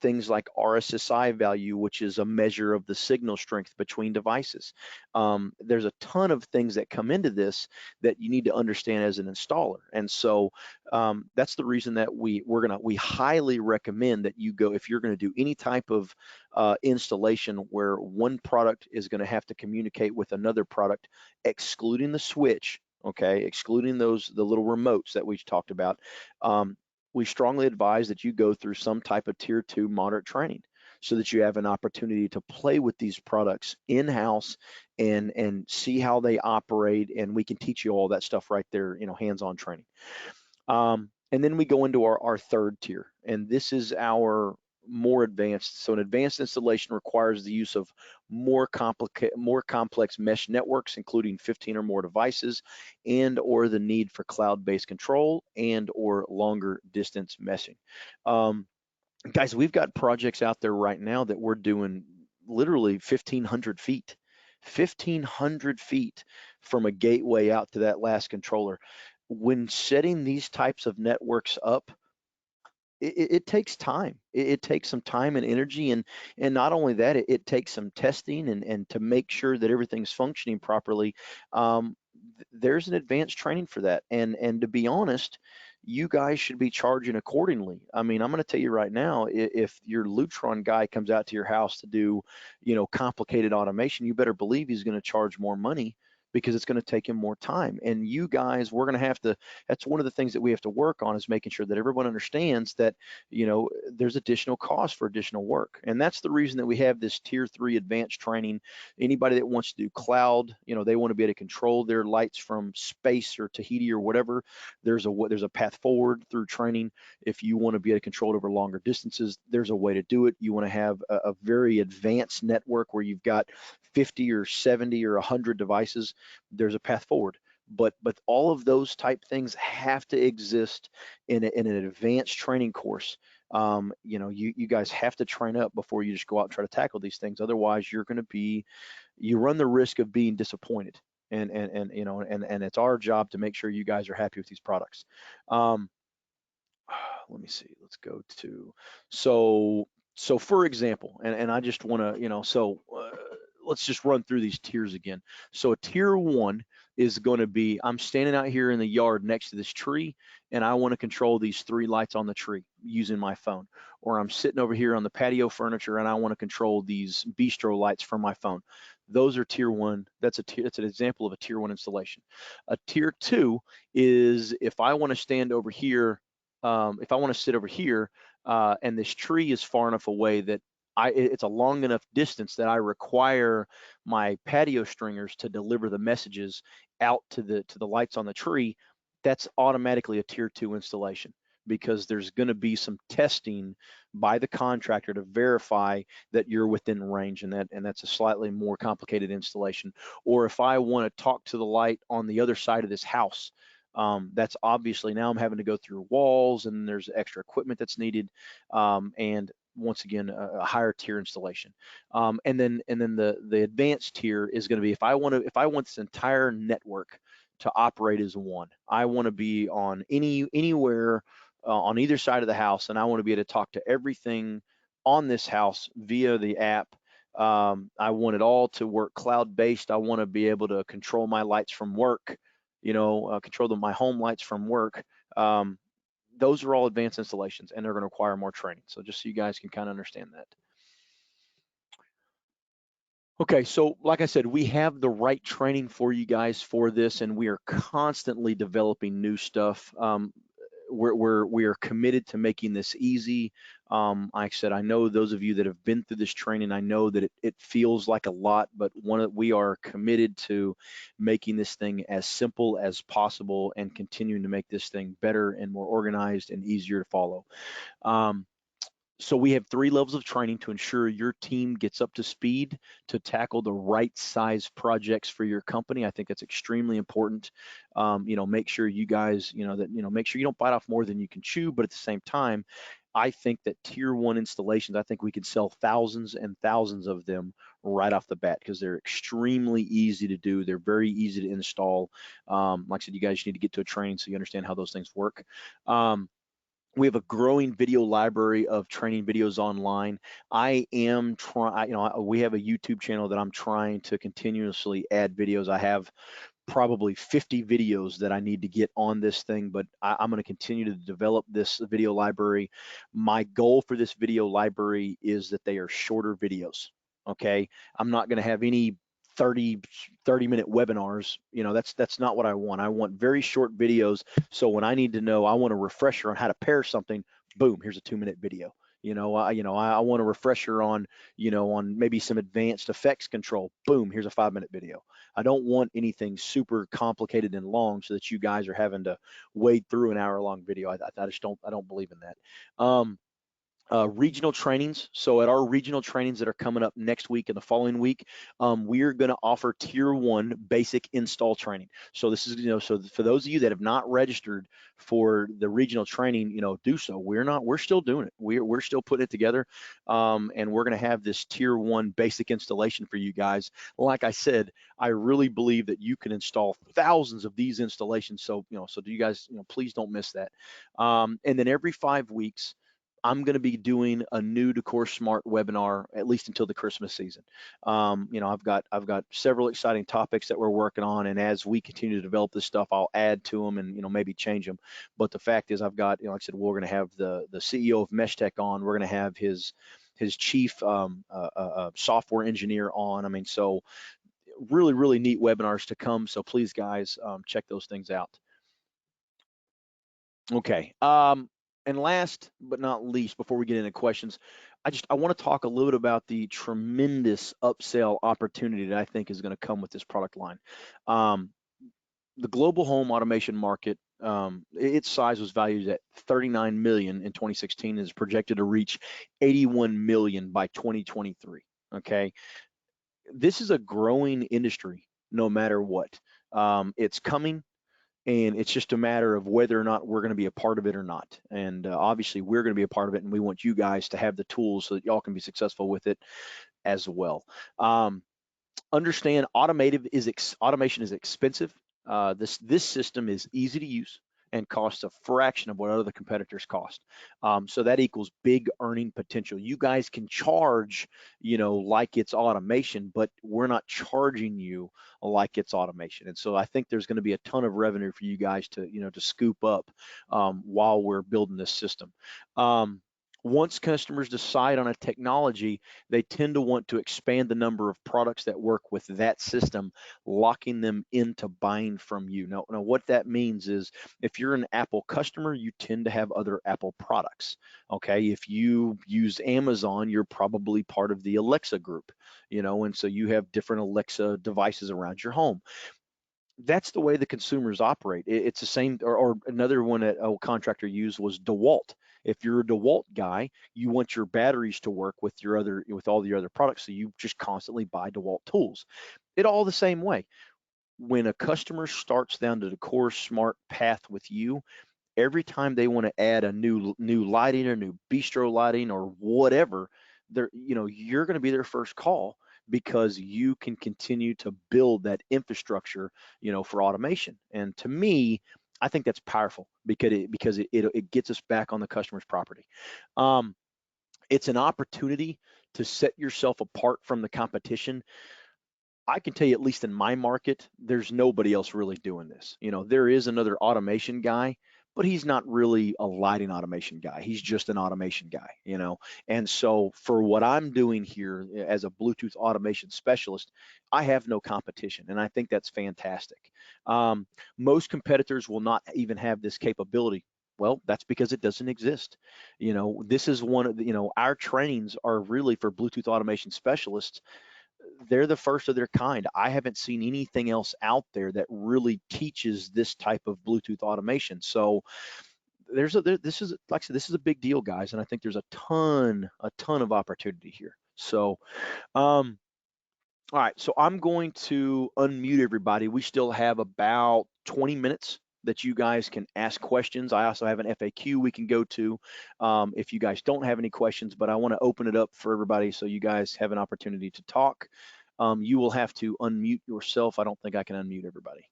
things like RSSI value, which is a measure of the signal strength between devices. There's a ton of things that come into this that you need to understand as an installer, and so that's the reason that we highly recommend that you go if you're going to do any type of installation where one product is going to have to communicate with another product, excluding the switch. Okay, excluding the little remotes that we talked about, we strongly advise that you go through some type of tier two moderate training so that you have an opportunity to play with these products in-house and see how they operate, and we can teach you all that stuff right there, hands-on training. And then we go into our third tier, and this is our more advanced. So an advanced installation requires the use of more complex mesh networks, including 15 or more devices, and or the need for cloud-based control and or longer distance meshing. Guys, we've got projects out there right now that we're doing literally 1,500 feet. 1,500 feet from a gateway out to that last controller. When setting these types of networks up, it takes time. It takes some time and energy, and not only that, it takes some testing and to make sure that everything's functioning properly. There's an advanced training for that, and to be honest, you guys should be charging accordingly. I mean, I'm going to tell you right now, if your Lutron guy comes out to your house to do, complicated automation, you better believe he's going to charge more money because it's going to take him more time. And you guys, we're going to have to, that's one of the things that we have to work on, is making sure that everyone understands that, there's additional cost for additional work. And that's the reason that we have this tier 3 advanced training. Anybody that wants to do cloud, they want to be able to control their lights from space or Tahiti or whatever, there's a path forward through training. If you want to be able to control it over longer distances, there's a way to do it. You want to have a very advanced network where you've got 50 or 70 or 100 devices, there's a path forward. But all of those type things have to exist in an advanced training course. You guys have to train up before you just go out and try to tackle these things. Otherwise, you run the risk of being disappointed. And it's our job to make sure you guys are happy with these products. Um, Let me see. Let's go to, so so for example, and I just want to, let's just run through these tiers again. So a tier 1 is going to be, I'm standing out here in the yard next to this tree, and I want to control these 3 lights on the tree using my phone. Or I'm sitting over here on the patio furniture, and I want to control these bistro lights from my phone. Those are tier 1. That's an example of a tier 1 installation. A tier 2 is if I want to stand over here, if I want to sit over here, and this tree is far enough away that it's a long enough distance that I require my patio stringers to deliver the messages out to the lights on the tree, that's automatically a tier 2 installation, because there's going to be some testing by the contractor to verify that you're within range, and that's a slightly more complicated installation. Or if I want to talk to the light on the other side of this house, that's obviously, now I'm having to go through walls, and there's extra equipment that's needed, and once again, a higher tier installation. And then the advanced tier is going to be, if I want this entire network to operate as one. I want to be on anywhere, on either side of the house, and I want to be able to talk to everything on this house via the app. I want it all to work cloud based. I want to be able to control my lights from work, control my home lights from work. Um, those are all advanced installations, and they're going to require more training. So just so you guys can kind of understand that. Okay, so like I said, we have the right training for you guys for this, and we are constantly developing new stuff. We are committed to making this easy. Like I said, I know those of you that have been through this training, I know that it feels like a lot, but we are committed to making this thing as simple as possible and continuing to make this thing better and more organized and easier to follow. Um, so we have 3 levels of training to ensure your team gets up to speed to tackle the right size projects for your company. I think that's extremely important. Make sure you guys, make sure you don't bite off more than you can chew, but at the same time, I think that tier 1 installations, I think we could sell thousands and thousands of them right off the bat, because they're extremely easy to do. They're very easy to install. Like I said, you guys need to get to a training so you understand how those things work. We have a growing video library of training videos online. I am trying, we have a YouTube channel that I'm trying to continuously add videos. I have probably 50 videos that I need to get on this thing, but I'm going to continue to develop this video library. My goal for this video library is that they are shorter videos. Okay. I'm not going to have any 30 minute webinars. That's not what I want. I want very short videos. So when I need to know, I want a refresher on how to pair something, boom, here's a 2-minute video. I want a refresher on maybe some advanced effects control. Boom, here's a 5-minute video. I don't want anything super complicated and long so that you guys are having to wade through an hour-long video. I just don't believe in that. Regional trainings. So at our regional trainings that are coming up next week and the following week, we are going to offer tier 1 basic install training. So this is, so for those of you that have not registered for the regional training, do so. We're still doing it. We're still putting it together. And we're going to have this tier 1 basic installation for you guys. Like I said, I really believe that you can install thousands of these installations. So, so do you guys, please don't miss that. And then every 5 weeks, I'm going to be doing a new Decor Smart webinar at least until the Christmas season. I've got several exciting topics that we're working on, and as we continue to develop this stuff, I'll add to them and maybe change them. But the fact is, I've got, like I said, we're going to have the CEO of MeshTech on. We're going to have his chief software engineer on. I mean, so really, really neat webinars to come. So please, guys, check those things out. Okay. And last but not least, before we get into questions, I want to talk a little bit about the tremendous upsell opportunity that I think is going to come with this product line. Um, the global home automation market, its size was valued at 39 million in 2016 and is projected to reach 81 million by 2023. Okay. This is a growing industry no matter what. It's coming, and it's just a matter of whether or not we're going to be a part of it or not. And obviously, we're going to be a part of it, and we want you guys to have the tools so that y'all can be successful with it as well. Understand automation is expensive. This system is easy to use and costs a fraction of what other competitors cost. So that equals big earning potential. You guys can charge, like it's automation, but we're not charging you like it's automation. And so I think there's going to be a ton of revenue for you guys to scoop up while we're building this system. Once customers decide on a technology, they tend to want to expand the number of products that work with that system, locking them into buying from you. Now, what that means is if you're an Apple customer, you tend to have other Apple products. Okay. If you use Amazon, you're probably part of the Alexa group, and so you have different Alexa devices around your home. That's the way the consumers operate. It's the same, or another one that a contractor used was DeWalt. If you're a DeWalt guy, you want your batteries to work with all the other products, so you just constantly buy DeWalt tools. It all the same way. When a customer starts down the Decor smart path with you, every time they want to add a new lighting or new bistro lighting or whatever, you're going to be their first call because you can continue to build that infrastructure, for automation. And to me, I think that's powerful because it gets us back on the customer's property. Um, it's an opportunity to set yourself apart from the competition. I can tell you, at least in my market, there's nobody else really doing this. There is another automation guy, but he's not really a lighting automation guy. He's just an automation guy. And so for what I'm doing here as a Bluetooth automation specialist, I have no competition, and I think that's fantastic. Um, Most competitors will not even have this capability. Well, that's because it doesn't exist. This is one of our trainings are really for Bluetooth automation specialists. They're the first of their kind. I haven't seen anything else out there that really teaches this type of Bluetooth automation. So this is, like I said, this is a big deal, guys, and I think there's a ton of opportunity here. So, um, all right, so I'm going to unmute everybody. We still have about 20 minutes that you guys can ask questions. I also have an FAQ we can go to if you guys don't have any questions, but I want to open it up for everybody so you guys have an opportunity to talk. You will have to unmute yourself. I don't think I can unmute everybody.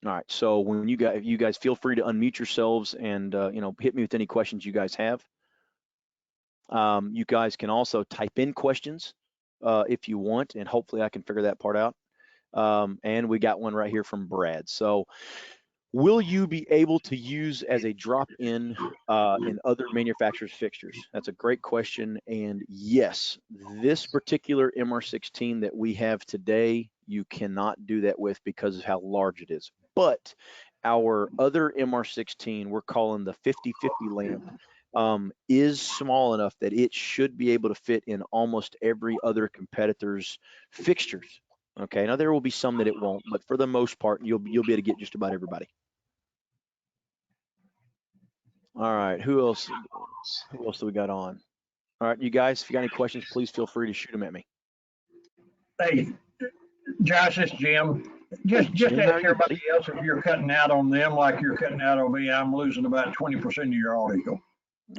All right, so when you guys feel free to unmute yourselves and hit me with any questions you guys have. You guys can also type in questions if you want, and hopefully I can figure that part out. And we got one right here from Brad. So, will you be able to use as a drop-in in other manufacturers' fixtures? That's a great question. And yes, this particular MR16 that we have today, you cannot do that with because of how large it is. But our other MR16, we're calling the 50/50 lamp, is small enough that it should be able to fit in almost every other competitor's fixtures. Okay, now there will be some that it won't, but for the most part, you'll be able to get just about everybody. All right, who else? Who else do we got on? All right, you guys, if you got any questions, please feel free to shoot them at me. Hey, Josh, it's Jim. Hey, Just Jim, how are ask you, buddy? everybody else if you're cutting out on them like you're cutting out on me. I'm losing about 20% of your audio.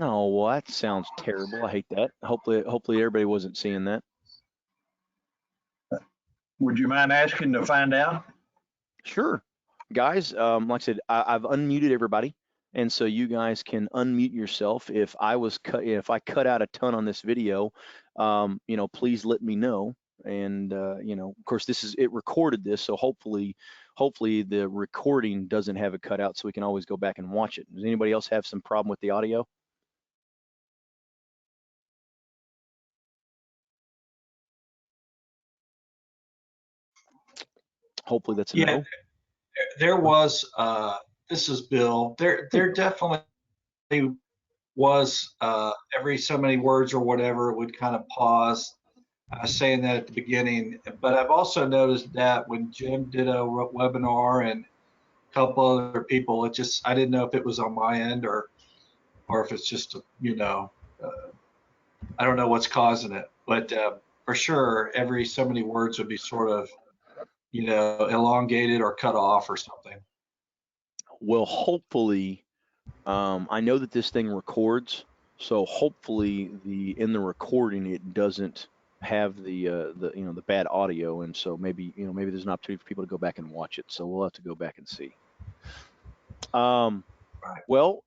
Oh, well, that sounds terrible. I hate that. Hopefully everybody wasn't seeing that. Would you mind asking to find out? Sure, guys. Like I said, I've unmuted everybody, and so you guys can unmute yourself. If I cut out a ton on this video, please let me know. And of course, it recorded this, so hopefully the recording doesn't have it cut out, so we can always go back and watch it. Does anybody else have some problem with the audio? Hopefully that's a Yeah, no. there was, this is Bill. Hey, There Bill. definitely was, every so many words or whatever, it would kind of pause. I was saying that at the beginning, but I've also noticed that when Jim did a webinar and a couple other people, it just, I didn't know if it was on my end or if it's just, I don't know what's causing it, but for sure, every so many words would be sort of, elongated or cut off or something. Well, hopefully, I know that this thing records, so hopefully in the recording it doesn't have the bad audio, and so maybe there's an opportunity for people to go back and watch it. So we'll have to go back and see. Um, Right. well,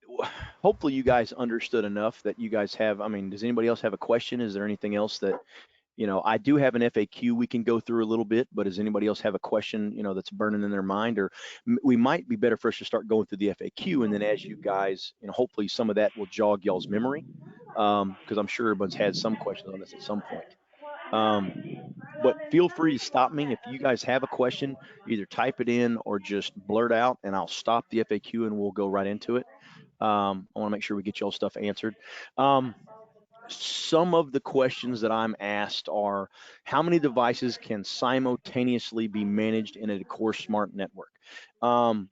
hopefully you guys understood enough that you guys have. I mean, does anybody else have a question? Is there anything else that I do have an FAQ we can go through a little bit, but does anybody else have a question, that's burning in their mind? Or we might be better for us to start going through the FAQ, and then as you guys, hopefully some of that will jog y'all's memory, because I'm sure everyone's had some questions on this at some point. Um, but feel free to stop me if you guys have a question. Either type it in or just blurt out, and I'll stop the FAQ and we'll go right into it. I want to make sure we get y'all stuff answered. Um, some of the questions that I'm asked are, how many devices can simultaneously be managed in a Decor Smart network? Um,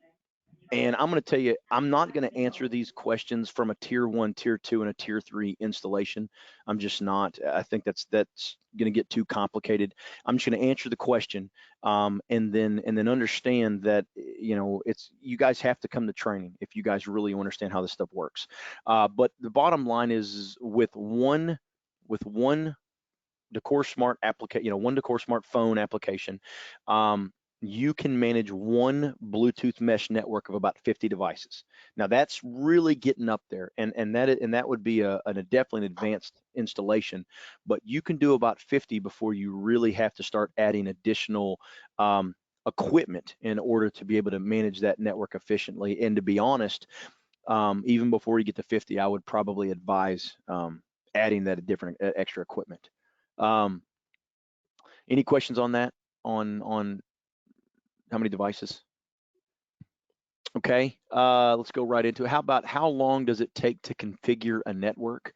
and I'm going to tell you, I'm not going to answer these questions from a tier 1, tier 2, and a tier 3 installation. I'm just not. I think that's going to get too complicated. I'm just going to answer the question, and then understand that it's, you guys have to come to training if you guys really understand how this stuff works. But the bottom line is, with one Decor Smart application, one Decor Smart phone application, um, you can manage one Bluetooth mesh network of about 50 devices. Now that's really getting up there, and that would be definitely an advanced installation. But you can do about 50 before you really have to start adding additional equipment in order to be able to manage that network efficiently. And to be honest, even before you get to 50, I would probably advise adding that different extra equipment. Um, any questions on that? On how many devices? Okay, let's go right into it. How about, how long does it take to configure a network?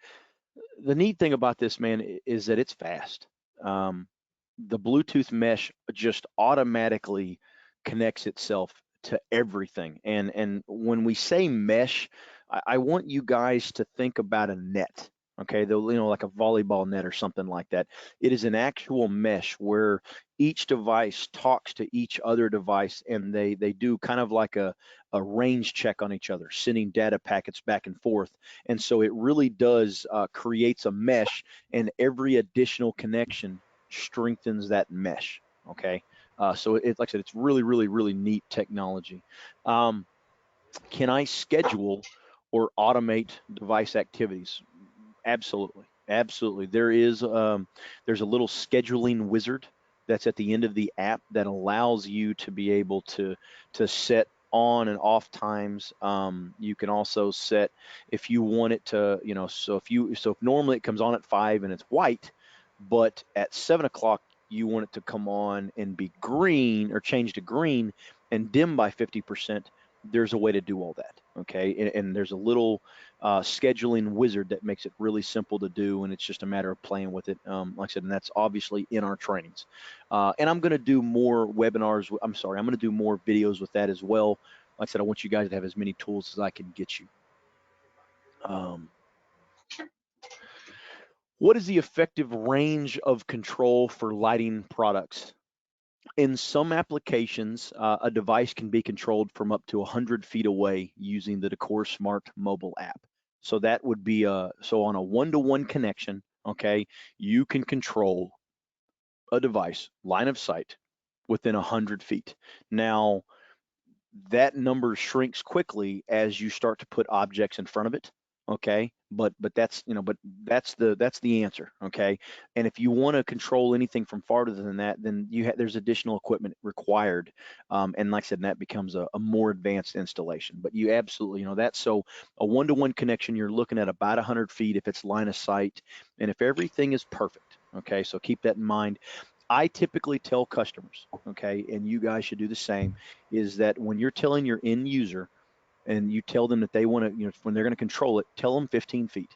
The neat thing about this, man, is that it's fast. Um, the Bluetooth mesh just automatically connects itself to everything. And when we say mesh, I want you guys to think about a net. Okay, like a volleyball net or something like that. It is an actual mesh where each device talks to each other device, and they do kind of like a range check on each other, sending data packets back and forth. And so it really does creates a mesh, and every additional connection strengthens that mesh. Okay, so it's like I said, it's really, really, really neat technology. Um, can I schedule or automate device activities? Absolutely, absolutely. There's a little scheduling wizard that's at the end of the app that allows you to be able to set on and off times. You can also set, if you want it to, so if normally it comes on at 5 and it's white, but at 7 o'clock you want it to come on and be green, or change to green and dim by 50%. There's a way to do all that. Okay, and there's a little scheduling wizard that makes it really simple to do, and it's just a matter of playing with it. Like I said, and that's obviously in our trainings. And I'm going to do more webinars. I'm sorry, I'm going to do more videos with that as well. Like I said, I want you guys to have as many tools as I can get you. Um, what is the effective range of control for lighting products? In some applications, a device can be controlled from up to 100 feet away using the Decor Smart mobile app. So that would be so on a one-to-one connection, okay, you can control a device line of sight within 100 feet. Now, that number shrinks quickly as you start to put objects in front of it. Okay, but that's the answer. Okay, and if you want to control anything from farther than that, then there's additional equipment required, and like I said, that becomes a more advanced installation. But you absolutely, that's, so a one-to-one connection, you're looking at about 100 feet if it's line of sight, and if everything is perfect. Okay, so keep that in mind. I typically tell customers, okay, and you guys should do the same, is that when you're telling your end user and you tell them that they want to, when they're going to control it, tell them 15 feet.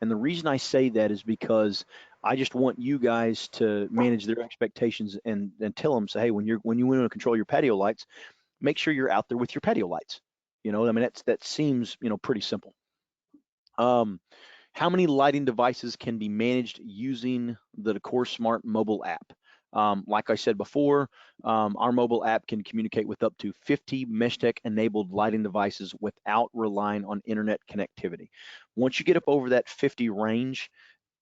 And the reason I say that is because I just want you guys to manage their expectations and tell them, say, hey, when you want to control your patio lights, make sure you're out there with your patio lights. I mean, that seems, pretty simple. Um, how many lighting devices can be managed using the Decor Smart mobile app? Like I said before, our mobile app can communicate with up to 50 MeshTech enabled lighting devices without relying on internet connectivity. Once you get up over that 50 range,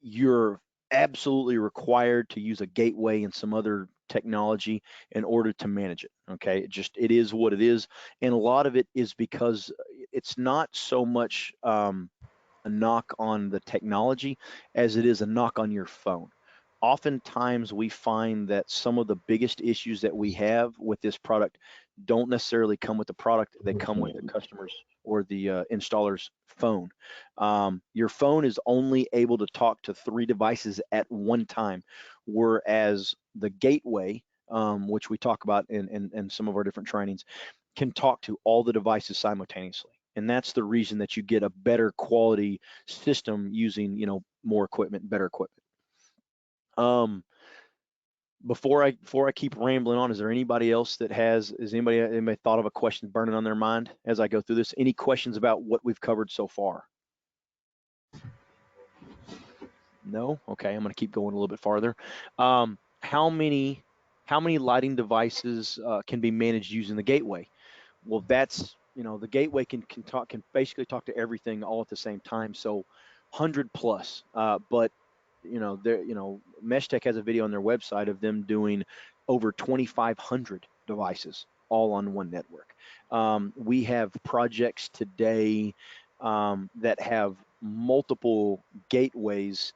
you're absolutely required to use a gateway and some other technology in order to manage it. Okay, it is what it is, and a lot of it is because it's not so much a knock on the technology as it is a knock on your phone. Oftentimes, we find that some of the biggest issues that we have with this product don't necessarily come with the product, they come with the customers or the installer's phone. Your phone is only able to talk to three devices at one time, whereas the gateway, which we talk about in some of our different trainings, can talk to all the devices simultaneously. And that's the reason that you get a better quality system using, more equipment, better equipment. Um, before I keep rambling on, is there anybody else that is anybody thought of a question burning on their mind as I go through this? Any questions about what we've covered so far? No? Okay, I'm going to keep going a little bit farther. Um, how many how many lighting devices can be managed using the gateway? Well, that's, the gateway can basically talk to everything all at the same time. So 100 plus. But Meshtech has a video on their website of them doing over 2,500 devices all on one network. We have projects today that have multiple gateways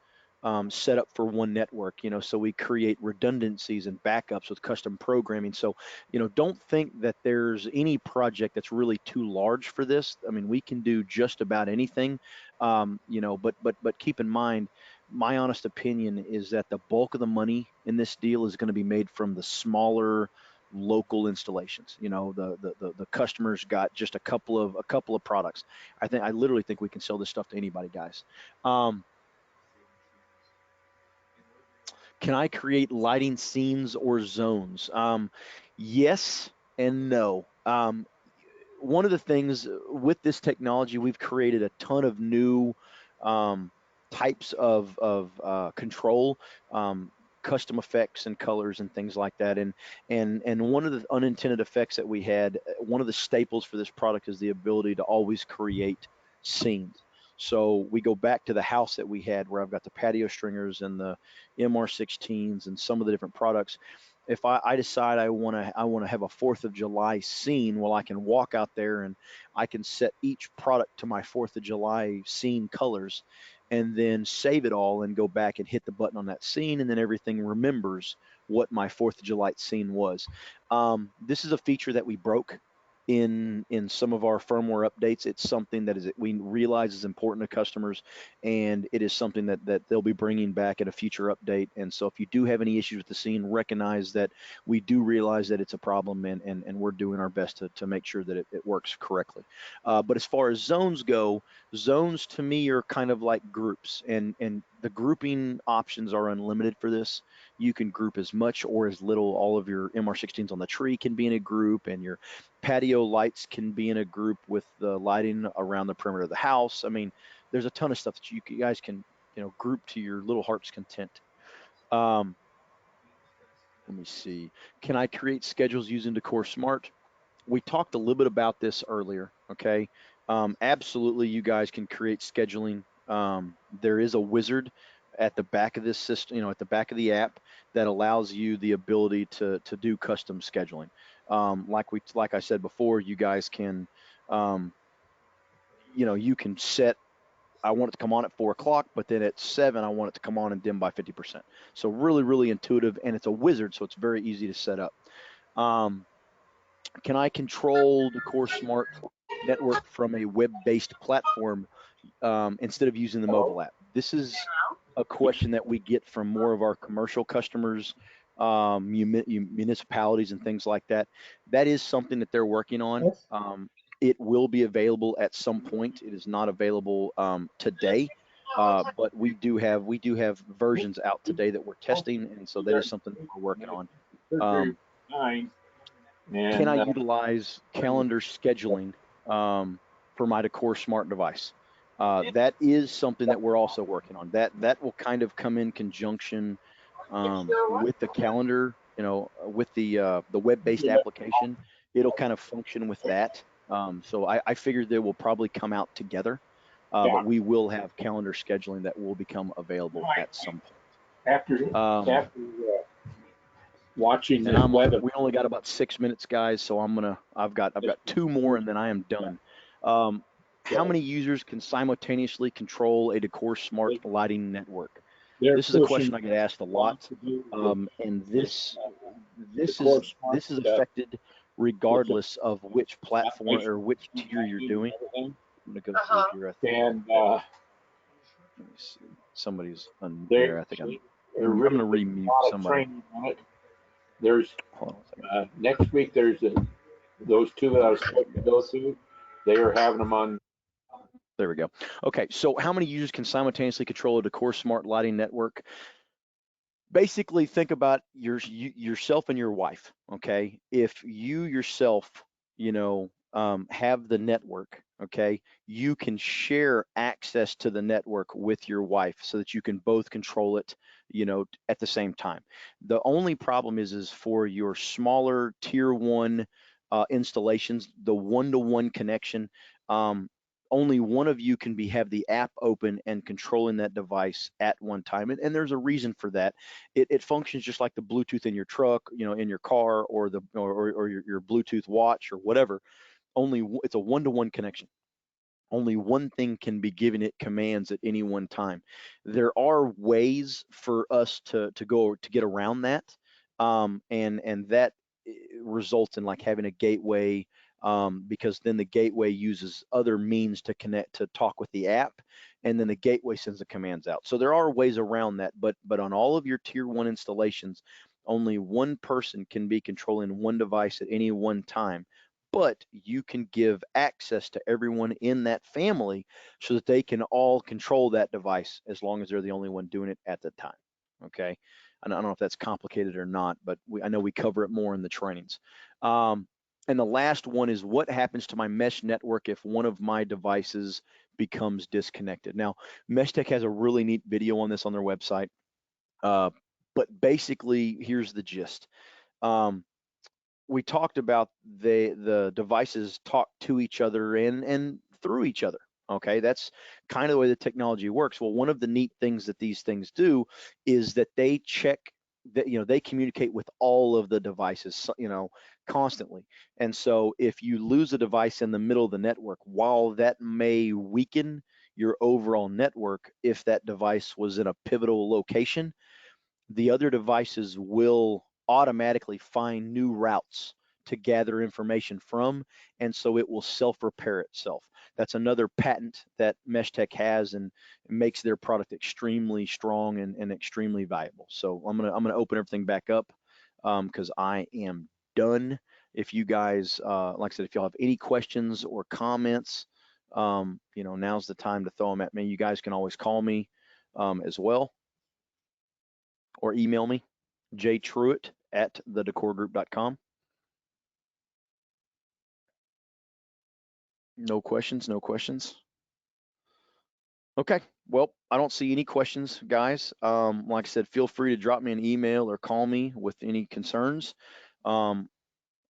set up for one network. So we create redundancies and backups with custom programming. So don't think that there's any project that's really too large for this. I mean, we can do just about anything. But keep in mind, my honest opinion is that the bulk of the money in this deal is going to be made from the smaller local installations. The customers got just a couple of products. I literally think we can sell this stuff to anybody, guys. Um, can I create lighting scenes or zones? Yes and no. One of the things with this technology, we've created a ton of new um, types of control, um, custom effects and colors and things like that. And one of the unintended effects that we had, one of the staples for this product is the ability to always create scenes. So we go back to the house that we had where I've got the patio stringers and the MR16s and some of the different products. If I decide I want to have a Fourth of July scene, well, I can walk out there and I can set each product to my Fourth of July scene colors, and then save it all and go back and hit the button on that scene, and then everything remembers what my Fourth of July scene was. This is a feature that we broke in some of our firmware updates. It's something that we realize is important to customers, and it is something that they'll be bringing back at a future update. And so if you do have any issues with the scene, recognize that we do realize that it's a problem, and we're doing our best to make sure that it works correctly. But as far as zones go, zones to me are kind of like groups, and the grouping options are unlimited for this. You can group as much or as little. All of your MR16s on the tree can be in a group, and your patio lights can be in a group with the lighting around the perimeter of the house. I mean, there's a ton of stuff that you guys can, group to your little heart's content. Um, let me see. Can I create schedules using Decor Smart? We talked a little bit about this earlier. Okay. Absolutely, you guys can create scheduling. There is a wizard at the back of this system, at the back of the app, that allows you the ability to do custom scheduling. Like I said before, you guys can, um, you can set. I want it to come on at 4 o'clock, but then at 7, I want it to come on and dim by 50%. So really, really intuitive, and it's a wizard, so it's very easy to set up. Um, can I control the Core Smart network from a web-based platform instead of using the mobile app? This is a question that we get from more of our commercial customers municipalities and things like that. That is something that they're working on. It will be available at some point. It is not available today, but we do have versions out today that we're testing, and so that is something that we're working on. Um, can I utilize calendar scheduling for my Decor smart device? That is something that we're also working on. That will kind of come in conjunction with the calendar, with the web-based application. It'll kind of function with that. So I figured they will probably come out together, but we will have calendar scheduling that will become available at some point. After watching And this webinar, we only got about 6 minutes, guys. So I've got two more, and then I am done. How many users can simultaneously control a Decor smart lighting network? This is a question I get asked a lot, and this is affected regardless of which platform or which tier you're doing. I'm gonna go through here. I think. and Let me see. Somebody's on there. I think I'm gonna remute somebody. There's Hold on a second. next week. There's those two that I was supposed to go to. They are having them on. There we go. Okay, so how many users can simultaneously control a Decor smart lighting network? Basically, think about yourself and your wife. Okay, if you yourself, have the network, okay, you can share access to the network with your wife so that you can both control it, at the same time. The only problem is for your smaller tier one installations, the one-to-one connection. Only one of you can have the app open and controlling that device at one time, and there's a reason for that. It functions just like the Bluetooth in your truck, in your car, or your Bluetooth watch or whatever. It's a one-to-one connection. Only one thing can be giving it commands at any one time. There are ways for us to get around that, and that results in like having a gateway, because then the gateway uses other means to connect to talk with the app, and then the gateway sends the commands out. So there are ways around that, but on all of your tier one installations, only one person can be controlling one device at any one time, but you can give access to everyone in that family so that they can all control that device as long as they're the only one doing it at the time. Okay. I don't know if that's complicated or not, but I know we cover it more in the trainings. And the last one is, what happens to my mesh network if one of my devices becomes disconnected? Now, MeshTech has a really neat video on this on their website. But basically, here's the gist. We talked about the devices talk to each other and through each other. Okay, that's kind of the way the technology works. Well, one of the neat things that these things do is that they check that, they communicate with all of the devices, constantly. And so if you lose a device in the middle of the network, while that may weaken your overall network, if that device was in a pivotal location, the other devices will automatically find new routes to gather information from, and so it will self-repair itself. That's another patent that MeshTech has, and makes their product extremely strong and extremely valuable. So I'm gonna open everything back up, because I am done. If you guys, like I said, if y'all have any questions or comments, now's the time to throw them at me. You guys can always call me as well, or email me, jtruitt@thedecorgroup.com. No questions, no questions. Okay, well, I don't see any questions, guys. Like I said, feel free to drop me an email or call me with any concerns. I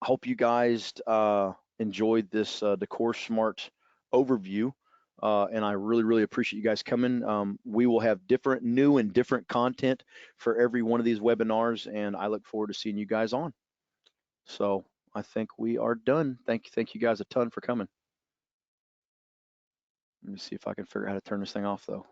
hope you guys enjoyed this Decor Smart overview. And I really, really appreciate you guys coming. We will have new and different content for every one of these webinars, and I look forward to seeing you guys on. So I think we are done. Thank you guys a ton for coming. Let me see if I can figure out how to turn this thing off though.